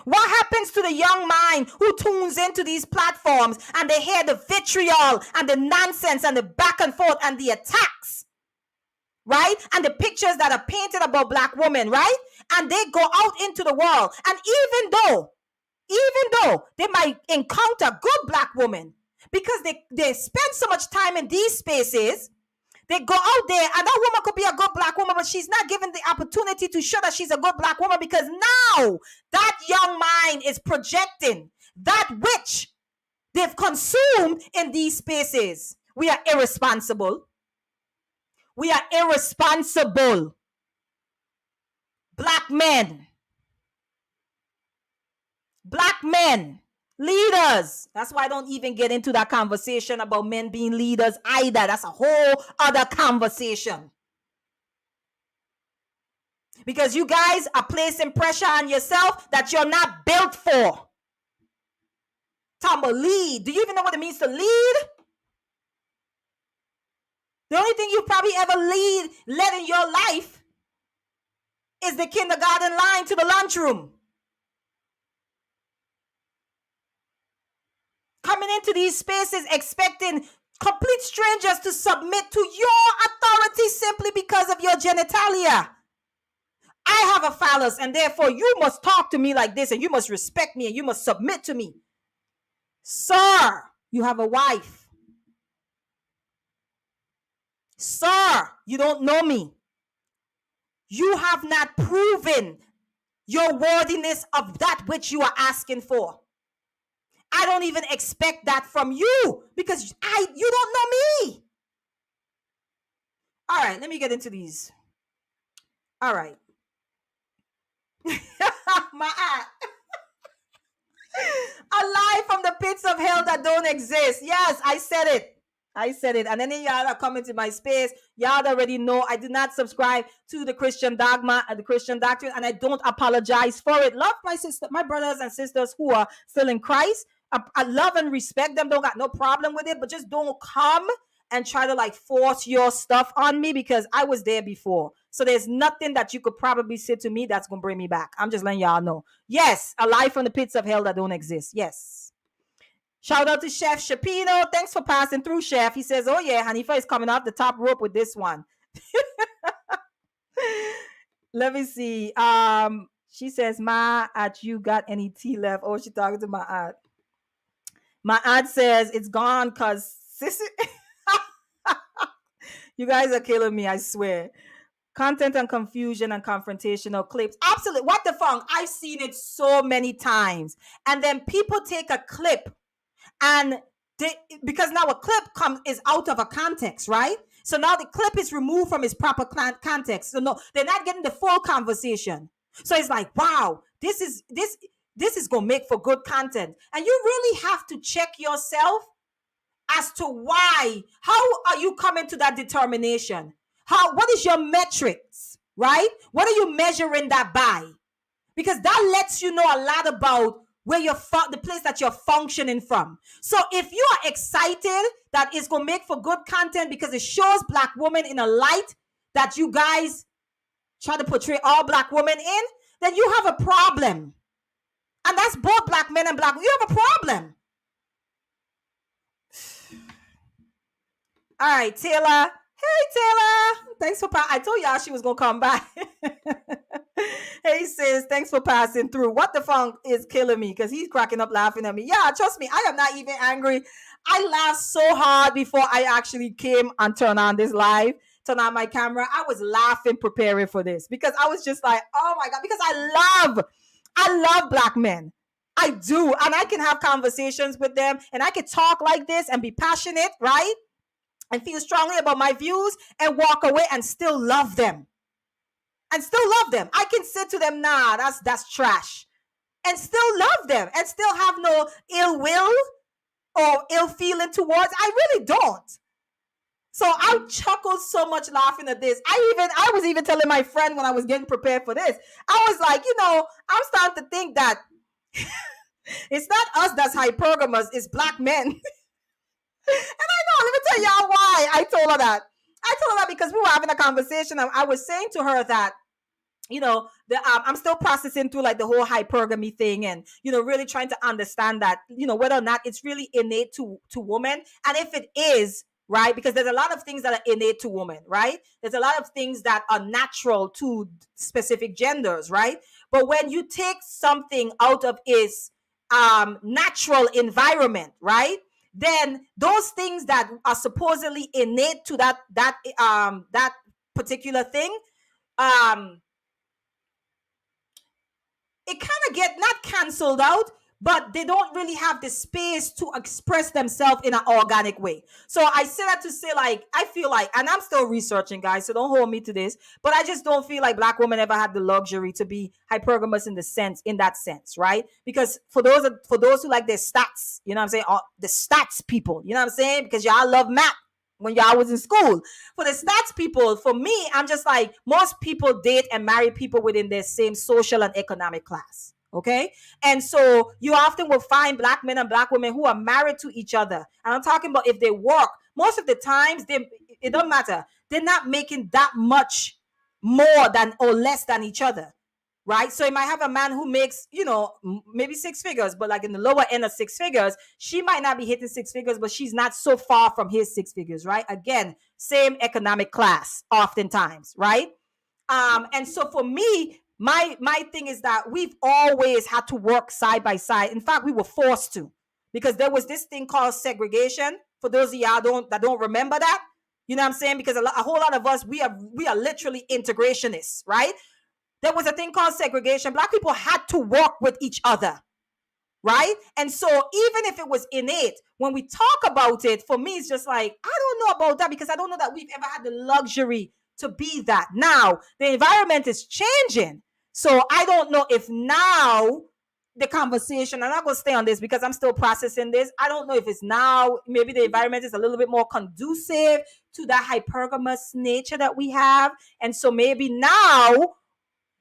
What happens to the young mind who tunes into these platforms and they hear the vitriol and the nonsense and the back and forth and the attacks, right? And the pictures that are painted about black women, right? And they go out into the world. And even though they might encounter good black women, because they spend so much time in these spaces, they go out there and that woman could be a good black woman, but she's not given the opportunity to show that she's a good black woman because now that young mind is projecting that which they've consumed in these spaces. We are irresponsible. We are irresponsible. Black men. Black men. Leaders. That's why I don't even get into that conversation about men being leaders either. That's a whole other conversation. Because you guys are placing pressure on yourself that you're not built for. Talking about lead. Do you even know what it means to lead? The only thing you probably ever led in your life is the kindergarten line to the lunchroom. Coming into these spaces expecting complete strangers to submit to your authority simply because of your genitalia. I have a phallus, and therefore you must talk to me like this, and you must respect me, and you must submit to me. Sir, you have a wife. Sir, you don't know me. You have not proven your worthiness of that which you are asking for. I don't even expect that from you because you don't know me. All right, let me get into these. All right. My eye. Alive from the pits of hell that don't exist. Yes, I said it. And then y'all are coming to my space. Y'all already know I do not subscribe to the Christian dogma and the Christian doctrine, and I don't apologize for it. Love my sister, my brothers and sisters who are still in Christ. I love and respect them. Don't got no problem with it, but just don't come and try to like force your stuff on me because I was there before. So there's nothing that you could probably say to me that's gonna bring me back. I'm just letting y'all know. Yes, alive from the pits of hell that don't exist. Yes. Shout out to Chef Shapino. Thanks for passing through, Chef. He says, oh yeah, Hanifa is coming off the top rope with this one. Let me see. She says, Ma, at you got any tea left? Oh, she talking to my aunt. My aunt says it's gone because sissy. You guys are killing me, I swear. Content and confusion and confrontational clips. Absolutely. What the fuck? I've seen it so many times. And then people take a clip and because now a clip is out of a context, right? So now the clip is removed from its proper context. So no, they're not getting the full conversation. So it's like, wow, this is gonna make for good content. And you really have to check yourself as to why. How are you coming to that determination? What is your metrics, right? What are you measuring that by? Because that lets you know a lot about where the place that you're functioning from. So if you are excited that it's gonna make for good content because it shows Black women in a light that you guys try to portray all Black women in, then you have a problem. And that's both Black men and Black women. You have a problem. All right, Taylor. Hey, Taylor. Thanks for I told y'all she was going to come by. Hey, sis. Thanks for passing through. What the funk is killing me because he's cracking up laughing at me. Yeah, trust me. I am not even angry. I laughed so hard before I actually came and turned on this live, turn on my camera. I was laughing preparing for this because I was just like, oh, my God, because I love Black men. I do. And I can have conversations with them and I can talk like this and be passionate, right? And feel strongly about my views and walk away and still love them. I can say to them, nah, that's trash. And still love them and still have no ill will or ill feeling towards. I really don't. So I chuckled so much laughing at this. I was even telling my friend when I was getting prepared for this, I was like, I'm starting to think that it's not us that's hypergamous, it's Black men. And I know, let me tell y'all why I told her that. I told her that because we were having a conversation and I was saying to her that, I'm still processing through like the whole hypergamy thing and, really trying to understand that, whether or not it's really innate to women. And if it is, right, because there's a lot of things that are innate to women, right? There's a lot of things that are natural to specific genders, right? But when you take something out of its natural environment, right? Then those things that are supposedly innate to that particular thing, it kind of get not canceled out, but they don't really have the space to express themselves in an organic way. So I say that to say, like, I feel like, and I'm still researching, guys, so don't hold me to this, but I just don't feel like Black women ever had the luxury to be hypergamous in that sense, right? Because for those who like their stats, you know what I'm saying, the stats people, you know what I'm saying, because y'all love math when y'all was in school. For the stats people, for me, I'm just like, most people date and marry people within their same social and economic class. Okay. And so you often will find Black men and Black women who are married to each other. And I'm talking about if they work, most of the times it don't matter. They're not making that much more than or less than each other. Right. So you might have a man who makes, maybe six figures, but like in the lower end of six figures, she might not be hitting six figures, but she's not so far from his six figures. Right. Again, same economic class, oftentimes. Right. And so for me, my thing is that we've always had to work side by side. In fact, we were forced to, because there was this thing called segregation. For those of y'all that don't remember that, you know what I'm saying? Because a whole lot of us, we are literally integrationists, right? There was a thing called segregation. Black people had to work with each other, right? And so even if it was innate, when we talk about it, for me, it's just like, I don't know about that, because I don't know that we've ever had the luxury to be that. Now, the environment is changing. So I don't know if now the conversation, I'm not going to stay on this because I'm still processing this. I don't know if it's now, maybe the environment is a little bit more conducive to that hypergamous nature that we have. And so maybe now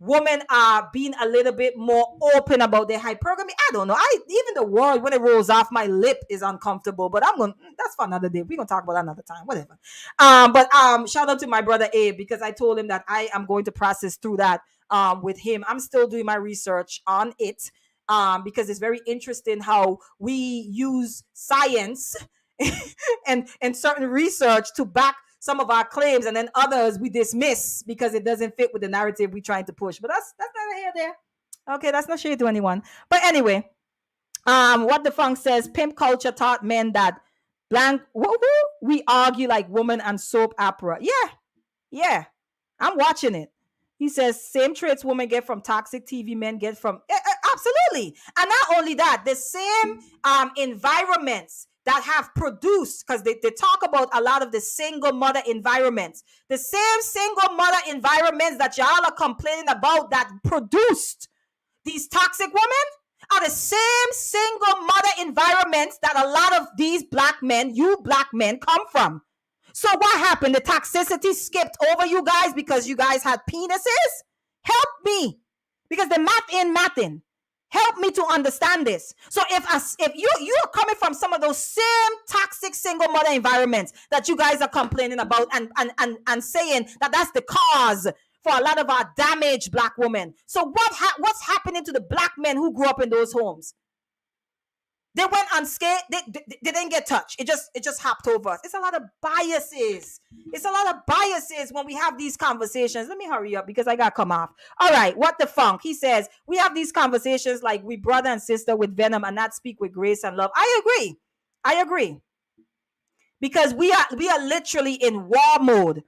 women are being a little bit more open about their hypergamy. I don't know. Even the word, when it rolls off my lip, is uncomfortable. But that's for another day. We're gonna talk about that another time. Whatever. But shout out to my brother Abe, because I told him that I am going to process through that with him. I'm still doing my research on it. Because it's very interesting how we use science and certain research to back some of our claims, and then others we dismiss because it doesn't fit with the narrative we're trying to push. But that's not here there. Okay, that's not shade to anyone. But anyway, what the funk says, pimp culture taught men that blank we argue like woman and soap opera. Yeah, I'm watching it. He says same traits women get from toxic TV men get from absolutely. And not only that, the same environments that have produced, because they talk about a lot of the single mother environments, the same single mother environments that y'all are complaining about that produced these toxic women are the same single mother environments that a lot of these Black men, you Black men, come from. So what happened? The toxicity skipped over you guys because you guys had penises? Help me. Because the math ain't mathin'. Help me to understand this. So if you are coming from some of those same toxic single mother environments that you guys are complaining about and saying that that's the cause for a lot of our damaged Black women. So what's happening to the Black men who grew up in those homes? They went unscathed. They didn't get touched. It just hopped over us. It's a lot of biases. It's a lot of biases when we have these conversations. Let me hurry up because I got to come off. All right. What the funk? He says, we have these conversations like we brother and sister with venom and not speak with grace and love. I agree. Because we are literally in war mode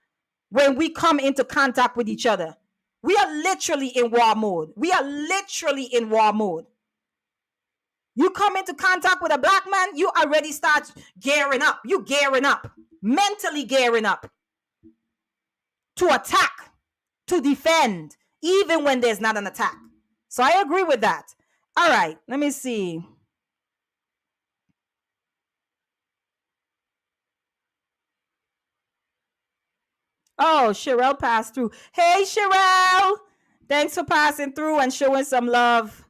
when we come into contact with each other. We are literally in war mode. You come into contact with a Black man, you already start gearing up. You gearing up, mentally gearing up to attack, to defend, even when there's not an attack. So I agree with that. All right, let me see. Oh, Sherelle passed through. Hey, Sherelle. Thanks for passing through and showing some love.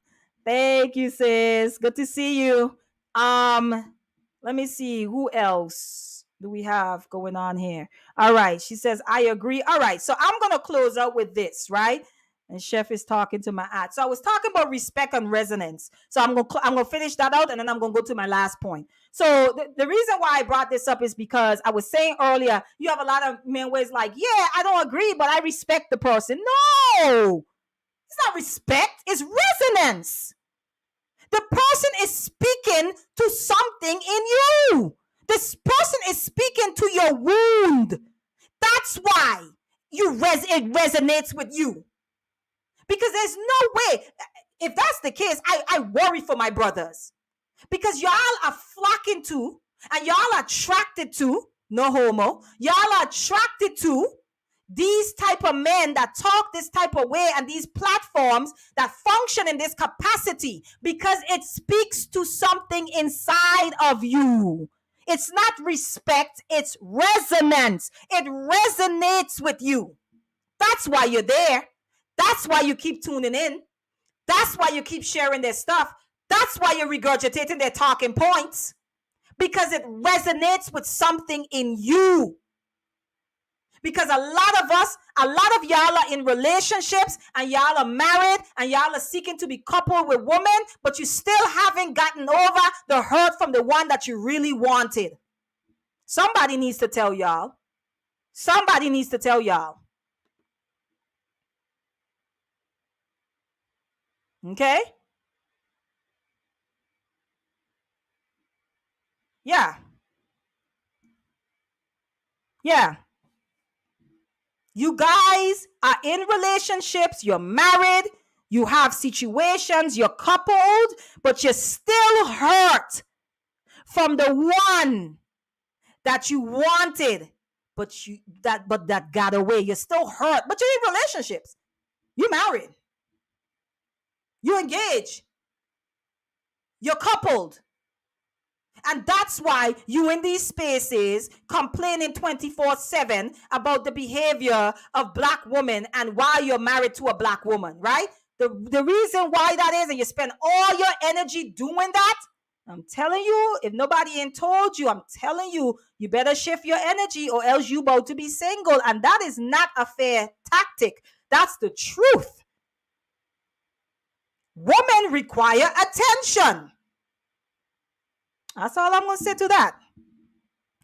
Thank you, sis. Good to see you. Let me see. Who else do we have going on here? All right. She says, I agree. All right. So I'm going to close out with this, right? And Chef is talking to my ad. So I was talking about respect and resonance. So I'm going to finish that out and then I'm going to go to my last point. So the reason why I brought this up is because I was saying earlier, you have a lot of men where it's like, yeah, I don't agree, but I respect the person. No, it's not respect. It's resonance. The person is speaking to something in you. This person is speaking to your wound. That's why it resonates with you. Because there's no way. If that's the case, I worry for my brothers, because y'all are flocking to, and y'all are attracted to, no homo, y'all are attracted to these type of men that talk this type of way, and these platforms that function in this capacity, because it speaks to something inside of you. It's not respect, it's resonance. It resonates with you. That's why you're there. That's why you keep tuning in. That's why you keep sharing their stuff. That's why you're regurgitating their talking points, because it resonates with something in you. Because a lot of y'all are in relationships, and y'all are married, and y'all are seeking to be coupled with women, but you still haven't gotten over the hurt from the one that you really wanted. Somebody needs to tell y'all. Somebody needs to tell y'all. Okay? Yeah. Yeah. You guys are in relationships, you're married, you have situations, you're coupled, but you're still hurt from the one that you wanted, but that got away. You're still hurt, but you're in relationships. You're married. You're engaged. You're coupled. And that's why you in these spaces complaining 24/7 about the behavior of black women and why you're married to a black woman, right? The reason why that is, and you spend all your energy doing that, I'm telling you, if nobody ain't told you, I'm telling you, you better shift your energy, or else you about to be single. And that is not a fair tactic. That's the truth. Women require attention. That's all I'm going to say to that.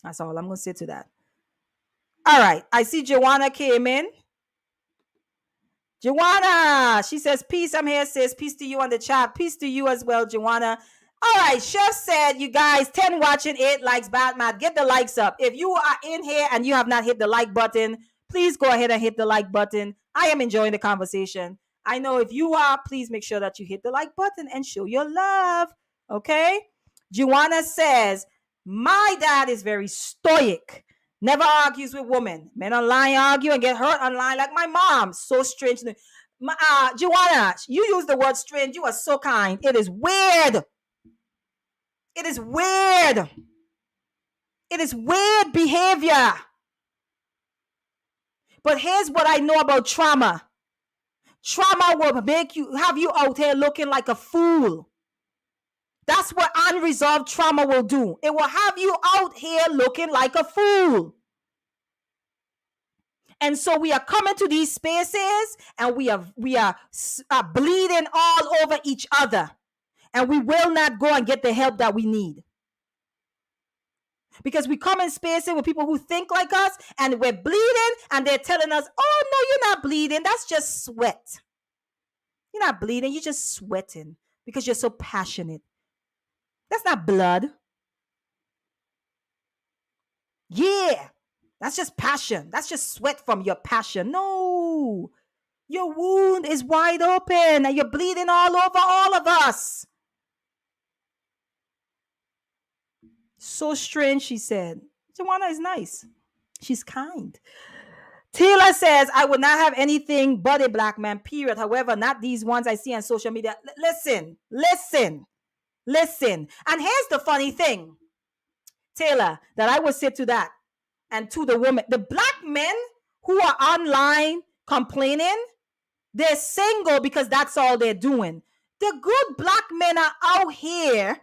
That's all I'm going to say to that. All right. I see Joanna came in. Joanna, she says, peace. I'm here, sis. Peace to you on the chat. Peace to you as well, Joanna. All right. Chef said, you guys, 10 watching, 8 likes. Batman, get the likes up. If you are in here and you have not hit the like button, please go ahead and hit the like button. I am enjoying the conversation. I know if you are, please make sure that you hit the like button and show your love. Okay? Joanna says, my dad is very stoic. Never argues with women. Men online argue and get hurt online like my mom. So strange. Joanna, you use the word strange. You are so kind. It is weird. It is weird. It is weird behavior. But here's what I know about trauma. Trauma will have you out here looking like a fool. That's what unresolved trauma will do. It will have you out here looking like a fool. And so we are coming to these spaces, and we are bleeding all over each other. And we will not go and get the help that we need. Because we come in spaces with people who think like us, and we're bleeding, and they're telling us, oh, no, you're not bleeding. That's just sweat. You're not bleeding. You're just sweating because you're so passionate. That's not blood. Yeah, that's just passion. That's just sweat from your passion. No, your wound is wide open and you're bleeding all over all of us. So strange, she said. Joanna is nice. She's kind. Taylor says, I would not have anything but a black man, period. However, not these ones I see on social media. Listen. And here's the funny thing, Taylor, that I would say to that and to the woman. The black men who are online complaining, they're single because that's all they're doing. The good black men are out here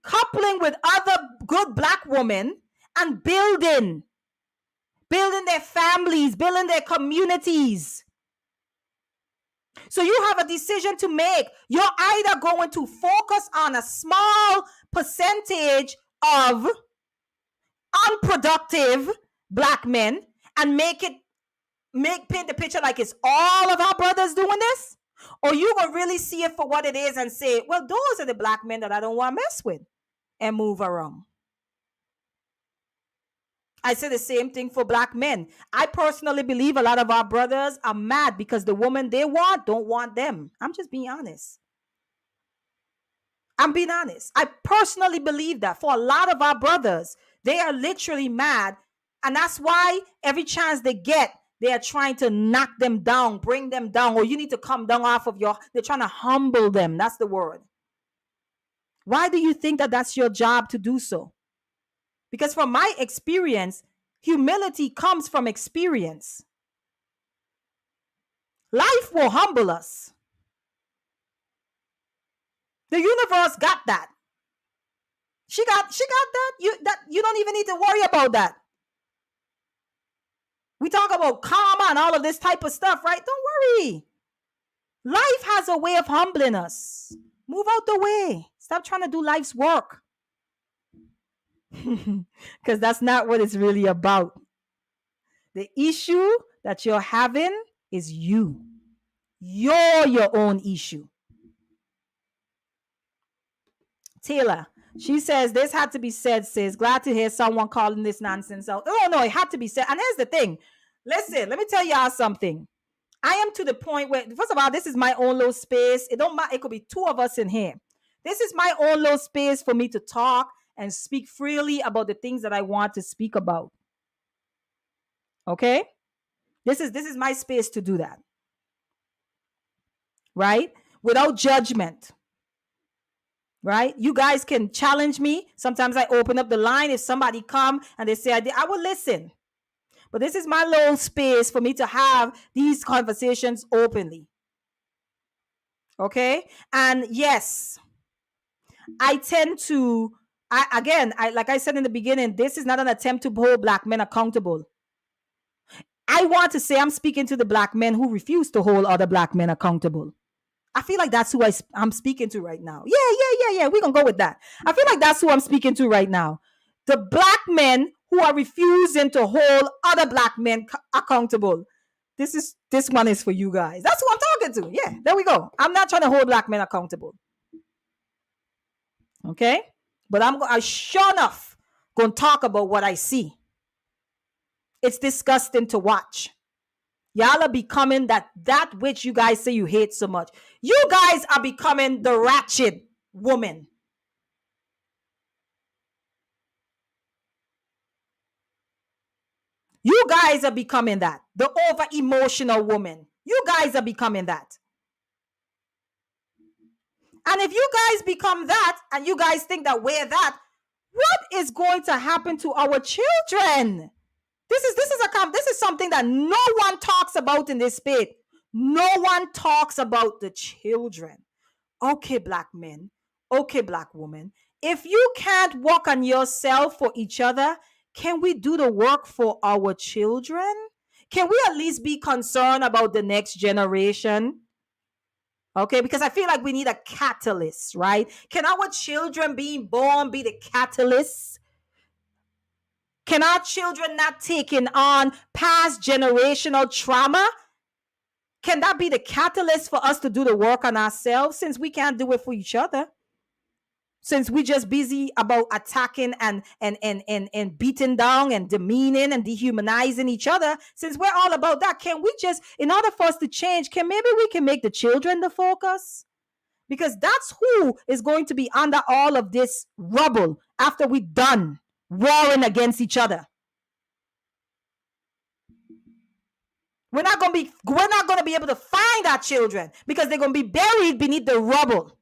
coupling with other good black women and building their families, building their communities. So you have a decision to make. You're either going to focus on a small percentage of unproductive black men and paint the picture like it's all of our brothers doing this, or you gonna really see it for what it is and say, well, those are the black men that I don't want to mess with, and move around. I say the same thing for black men. I personally believe a lot of our brothers are mad because the woman they want don't want them. I'm just being honest. I'm being honest. I personally believe that for a lot of our brothers, they are literally mad. And that's why every chance they get, they are trying to knock them down, bring them down, or you need to come down off of they're trying to humble them. That's the word. Why do you think that that's your job to do so? Because from my experience, humility comes from experience. Life will humble us. The universe got that. She got that. You don't even need to worry about that. We talk about karma and all of this type of stuff, right? Don't worry. Life has a way of humbling us. Move out the way. Stop trying to do life's work. Because that's not what it's really about. The issue that you're having is you. You're your own issue. Taylor, she says, this had to be said, sis. Glad to hear someone calling this nonsense out. Oh, no, it had to be said. And here's the thing. Listen, let me tell y'all something. I am to the point where, first of all, this is my own little space. It don't matter. It could be two of us in here. This is my own little space for me to talk and speak freely about the things that I want to speak about. Okay? This is my space to do that. Right? Without judgment. Right? You guys can challenge me. Sometimes I open up the line. If somebody come and they say I will listen. But this is my little space for me to have these conversations openly. Okay? And yes, I tend to, like I said in the beginning, this is not an attempt to hold Black men accountable. I want to say I'm speaking to the Black men who refuse to hold other Black men accountable. I feel like that's who I'm speaking to right now. Yeah. We're going to go with that. I feel like that's who I'm speaking to right now. The Black men who are refusing to hold other Black men accountable. This one is for you guys. That's who I'm talking to. Yeah, there we go. I'm not trying to hold Black men accountable. Okay? But I sure enough going to talk about what I see. It's disgusting to watch. Y'all are becoming that which you guys say you hate so much. You guys are becoming the ratchet woman. You guys are becoming that. The over-emotional woman. You guys are becoming that. And if you guys become that, and you guys think that we're that, what is going to happen to our children? This is something that no one talks about in this space. No one talks about the children. Okay, Black men. Okay, Black women. If you can't work on yourself for each other, can we do the work for our children? Can we at least be concerned about the next generation? Okay, because I feel like we need a catalyst, right? Can our children being born be the catalyst? Can our children not taking on past generational trauma? Can that be the catalyst for us to do the work on ourselves, since we can't do it for each other? Since we're just busy about attacking and beating down and demeaning and dehumanizing each other, since we're all about that, can we just, in order for us to change, maybe we can make the children the focus? Because that's who is going to be under all of this rubble after we're done warring against each other. We're not going to be able to find our children because they're going to be buried beneath the rubble.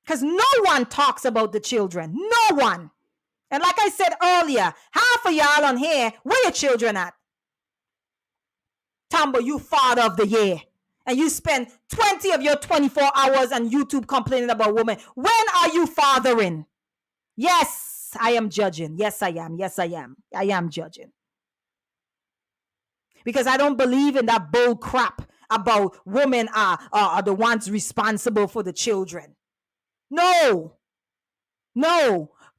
Because no one talks about the children. No one. And like I said earlier, half of y'all on here, where your children at? Tambo, you father of the year. And you spend 20 of your 24 hours on YouTube complaining about women. When are you fathering? Yes, I am judging. Yes, I am. Yes, I am. I am judging. Because I don't believe in that bull crap about women are the ones responsible for the children. No.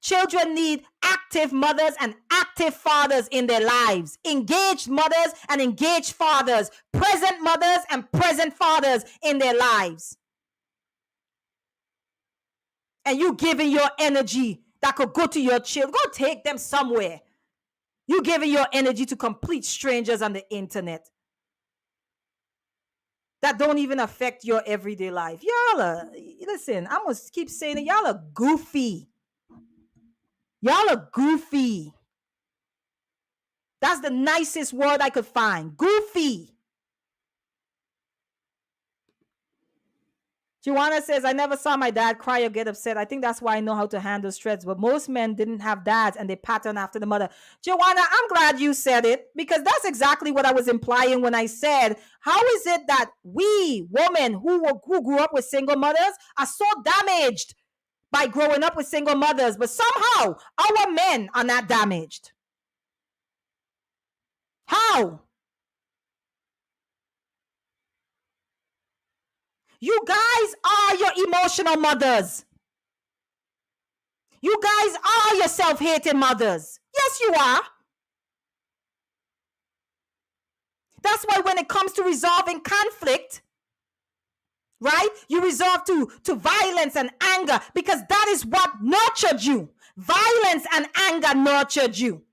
Children need active mothers and active fathers in their lives. Engaged mothers and engaged fathers. Present mothers and present fathers in their lives. And you giving your energy that could go to your children. Go take them somewhere. You giving your energy to complete strangers on the internet. that don't even affect your everyday life. Y'all are, listen, I'm going to keep saying it. Y'all are goofy. Y'all are goofy. That's the nicest word I could find. Goofy. Joanna says, I never saw my dad cry or get upset. I think that's why I know how to handle stress. But most men didn't have dads and they pattern after the mother. Joanna, I'm glad you said it, because that's exactly what I was implying when I said, how is it that we women who grew up with single mothers are so damaged by growing up with single mothers, but somehow our men are not damaged? How? You guys are your emotional mothers. You guys are your self-hating mothers. Yes, you are. That's why when it comes to resolving conflict, right, you resolve to violence and anger, because that is what nurtured you. Violence and anger nurtured you.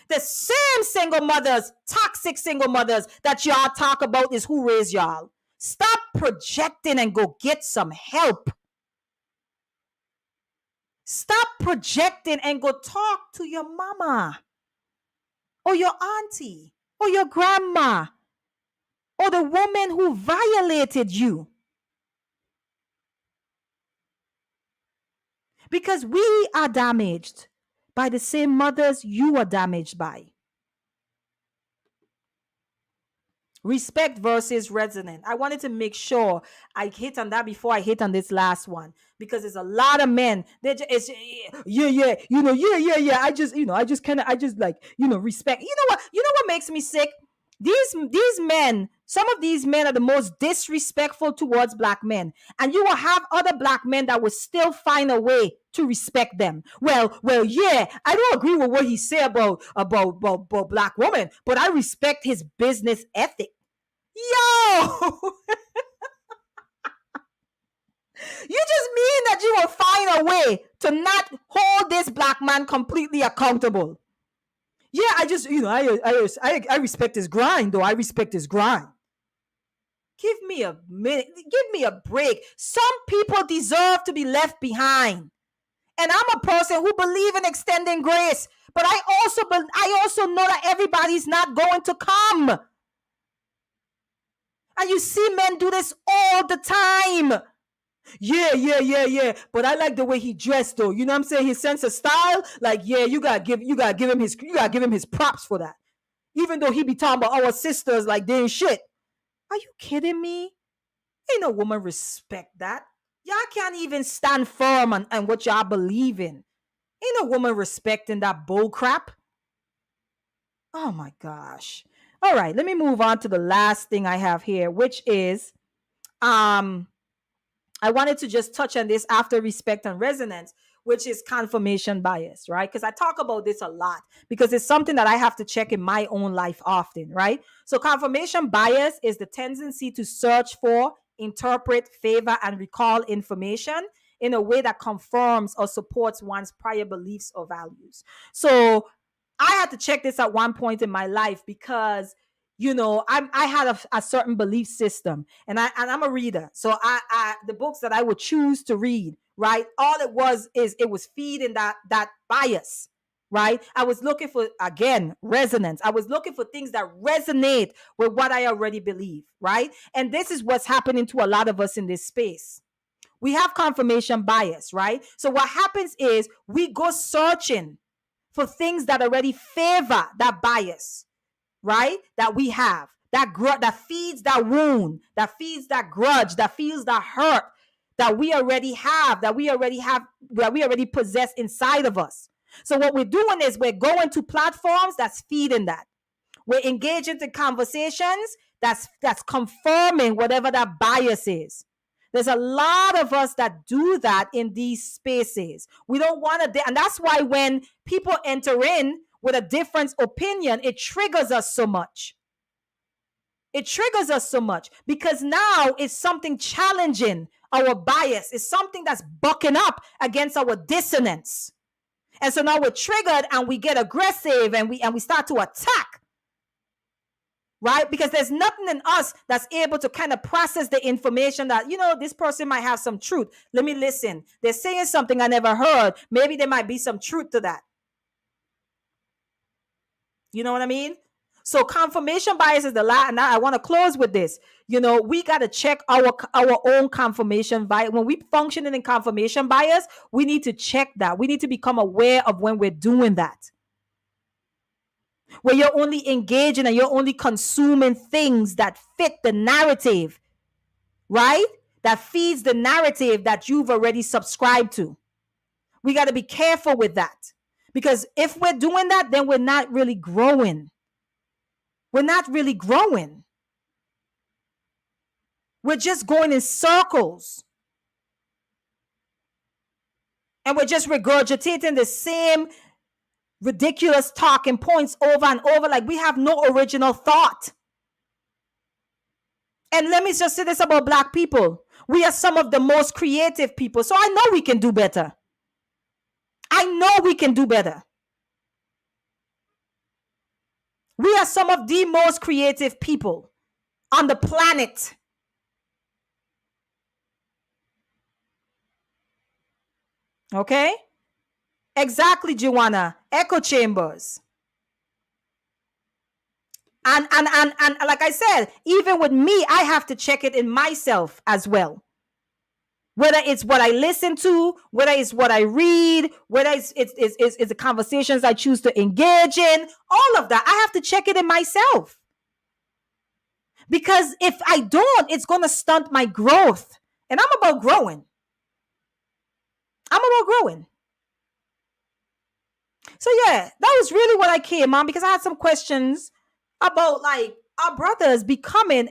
The same single mothers, toxic single mothers that y'all talk about is who raised y'all. Stop projecting and go get some help. Stop projecting and go talk to your mama or your auntie or your grandma or the woman who violated you. Because we are damaged by the same mothers you are damaged by. Respect versus resonant. I wanted to make sure I hit on that before I hit on this last one, because there's a lot of men. They just, yeah. I just kind of, I just like, respect. You know what? You know what makes me sick? These men, some of these men are the most disrespectful towards black men, and you will have other black men that will still find a way to respect them. Yeah, I don't agree with what he said about black women, but I respect his business ethic. Yo, you just mean that you will find a way to not hold this black man completely accountable. Yeah, I respect his grind, though. I respect his grind. Give me a minute. Give me a break. Some people deserve to be left behind. And I'm a person who believes in extending grace, but I also know that everybody's not going to come. And you see men do this all the time. Yeah. But I like the way he dressed, though. You know what I'm saying? His sense of style. Like, yeah, you gotta give him his props for that. Even though he be talking about our sisters like they ain't shit. Are you kidding me? Ain't no woman respect that. Y'all can't even stand firm on what y'all believe in. Ain't no woman respecting that bull crap. Oh my gosh. All right, let me move on to the last thing I have here, which is I wanted to just touch on this after respect and resonance, which is confirmation bias, right? Because I talk about this a lot because it's something that I have to check in my own life often, right? So confirmation bias is the tendency to search for, interpret, favor, and recall information in a way that confirms or supports one's prior beliefs or values. So I had to check this at one point in my life because I had a certain belief system, and I'm a reader. So I the books that I would choose to read, right? All it was is it was feeding that bias, right? I was looking for, again, resonance. I was looking for things that resonate with what I already believe, right? And this is what's happening to a lot of us in this space. We have confirmation bias, right? So what happens is we go searching for things that already favor that bias, right? That we have, that feeds that wound, that feeds that grudge, that feels that hurt that we already have, that we already possess inside of us. So what we're doing is we're going to platforms that's feeding that. We're engaging in conversations that's confirming whatever that bias is. There's a lot of us that do that in these spaces. We don't want to, and that's why when people enter in with a different opinion, it triggers us so much. It triggers us so much because now it's something challenging our bias. It's something that's bucking up against our dissonance. And so now we're triggered and we get aggressive and we start to attack. right? Because there's nothing in us that's able to kind of process the information that, this person might have some truth. Let me listen. They're saying something I never heard. Maybe there might be some truth to that. You know what I mean? So confirmation bias is the last, and I want to close with this. We got to check our own confirmation bias. When we functioning in confirmation bias, we need to check that. We need to become aware of when we're doing that. Where you're only engaging and you're only consuming things that fit the narrative, right? That feeds the narrative that you've already subscribed to. We got to be careful with that. Because if we're doing that, then we're not really growing. We're not really growing. We're just going in circles. And we're just regurgitating the same ridiculous talking points over and over, like we have no original thought. And let me just say this about Black people. We are some of the most creative people. So I know we can do better. I know we can do better. We are some of the most creative people on the planet. Okay? Exactly, Joanna. Echo chambers. And like I said, even with me, I have to check it in myself as well. Whether it's what I listen to, whether it's what I read, whether it's the conversations I choose to engage in, all of that, I have to check it in myself. Because if I don't, it's going to stunt my growth. And I'm about growing. So yeah, that was really what I came on, because I had some questions about like our brothers becoming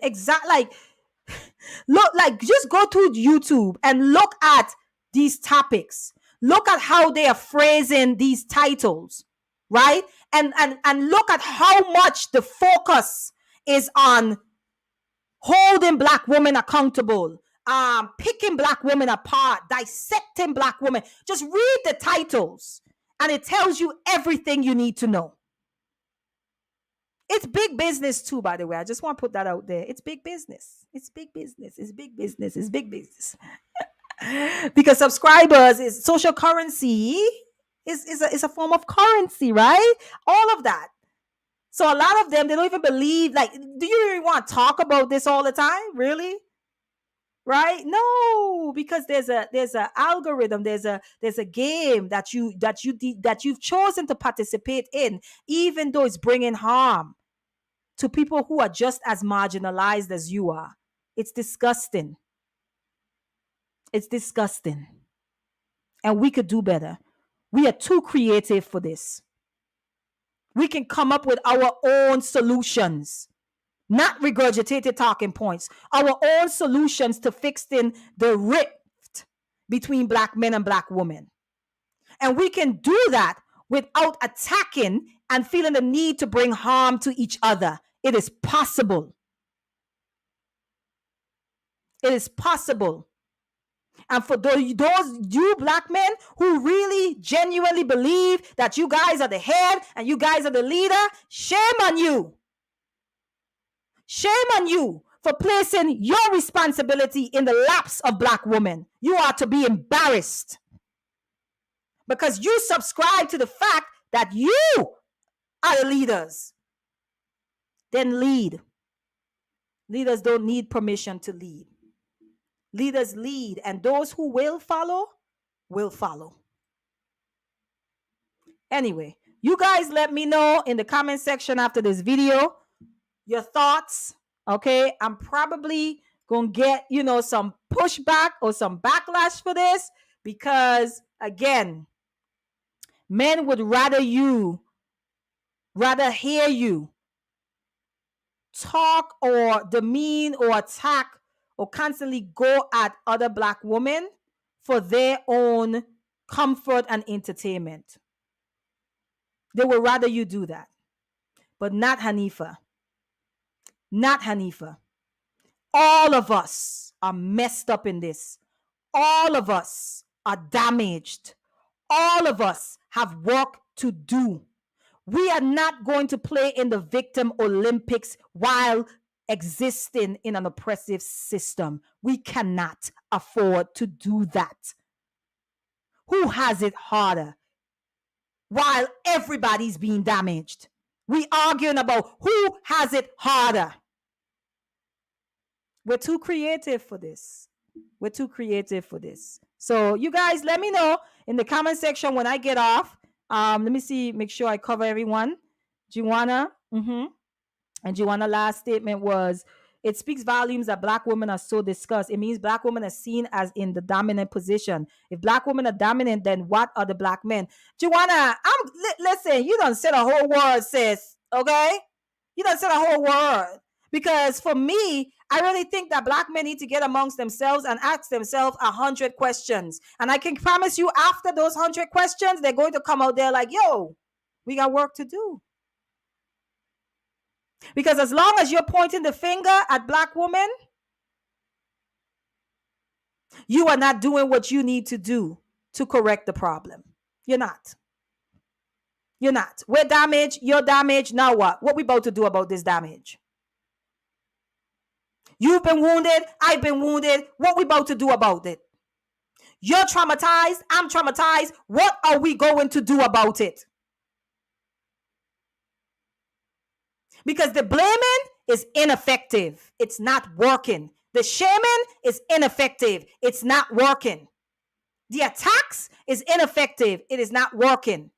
look, like just go to YouTube and look at these topics. Look at how they are phrasing these titles, right? And look at how much the focus is on holding Black women accountable, picking Black women apart, dissecting Black women. Just read the titles and it tells you everything you need to know. It's big business too, by the way. I just want to put that out there. It's big business. It's big business. It's big business. It's big business. Because subscribers is social currency, is a form of currency, right? All of that. So a lot of them, they don't even believe, like, do you really want to talk about this all the time? Really? Right? No, because there's a algorithm, there's a game that you've chosen to participate in, even though it's bringing harm to people who are just as marginalized as you are. It's disgusting. It's disgusting. And we could do better. We are too creative for this. We can come up with our own solutions, not regurgitated talking points, our own solutions to fixing the rift between Black men and Black women. And we can do that without attacking and feeling the need to bring harm to each other. It is possible. It is possible. And for those you Black men who really genuinely believe that you guys are the head and you guys are the leader, shame on you. Shame on you for placing your responsibility in the laps of Black women. You are to be embarrassed because you subscribe to the fact that you are the leaders. Then lead. Leaders don't need permission to lead. Leaders lead, and those who will follow will follow. Anyway, you guys let me know in the comment section after this video your thoughts. Okay, I'm probably gonna get some pushback or some backlash for this, because again, men would rather hear you talk or demean or attack or constantly go at other Black women for their own comfort and entertainment. They would rather you do that. But not Hanifa. Not Hanifa. All of us are messed up in this. All of us are damaged. All of us have work to do. We are not going to play in the victim Olympics while existing in an oppressive system. We cannot afford to do that. Who has it harder while everybody's being damaged? We arguing about who has it harder. We're too creative for this. We're too creative for this. So you guys, let me know in the comment section when I get off. Let me see, make sure I cover everyone. Juana, and Juana's last statement was, it speaks volumes that Black women are so discussed. It means Black women are seen as in the dominant position. If Black women are dominant, then what are the Black men? Juana, listen, you done said a whole word, sis. Okay? You done said a whole word. Because for me, I really think that Black men need to get amongst themselves and ask themselves 100 questions. And I can promise you, after those 100 questions, they're going to come out there like, yo, we got work to do. Because as long as you're pointing the finger at Black women, you are not doing what you need to do to correct the problem. You're not. You're not. We're damaged. You're damaged. Now what? What we about to do about this damage? You've been wounded. I've been wounded. What we about to do about it? You're traumatized. I'm traumatized. What are we going to do about it? Because the blaming is ineffective. It's not working. The shaming is ineffective. It's not working. The attacks is ineffective. It is not working.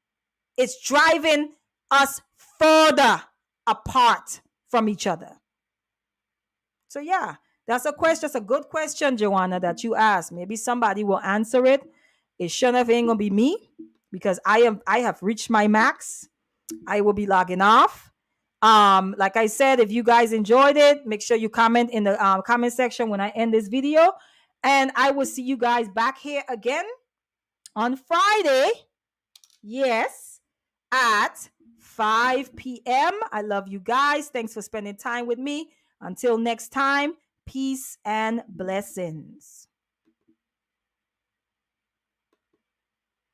It's driving us further apart from each other. So yeah, that's a question. That's a good question, Joanna, that you asked. Maybe somebody will answer it. It shouldn't ain't gonna be me, because I have reached my max. I will be logging off. Like I said, if you guys enjoyed it, make sure you comment in the comment section when I end this video, and I will see you guys back here again on Friday. Yes, at 5 p.m. I love you guys. Thanks for spending time with me. Until next time, peace and blessings.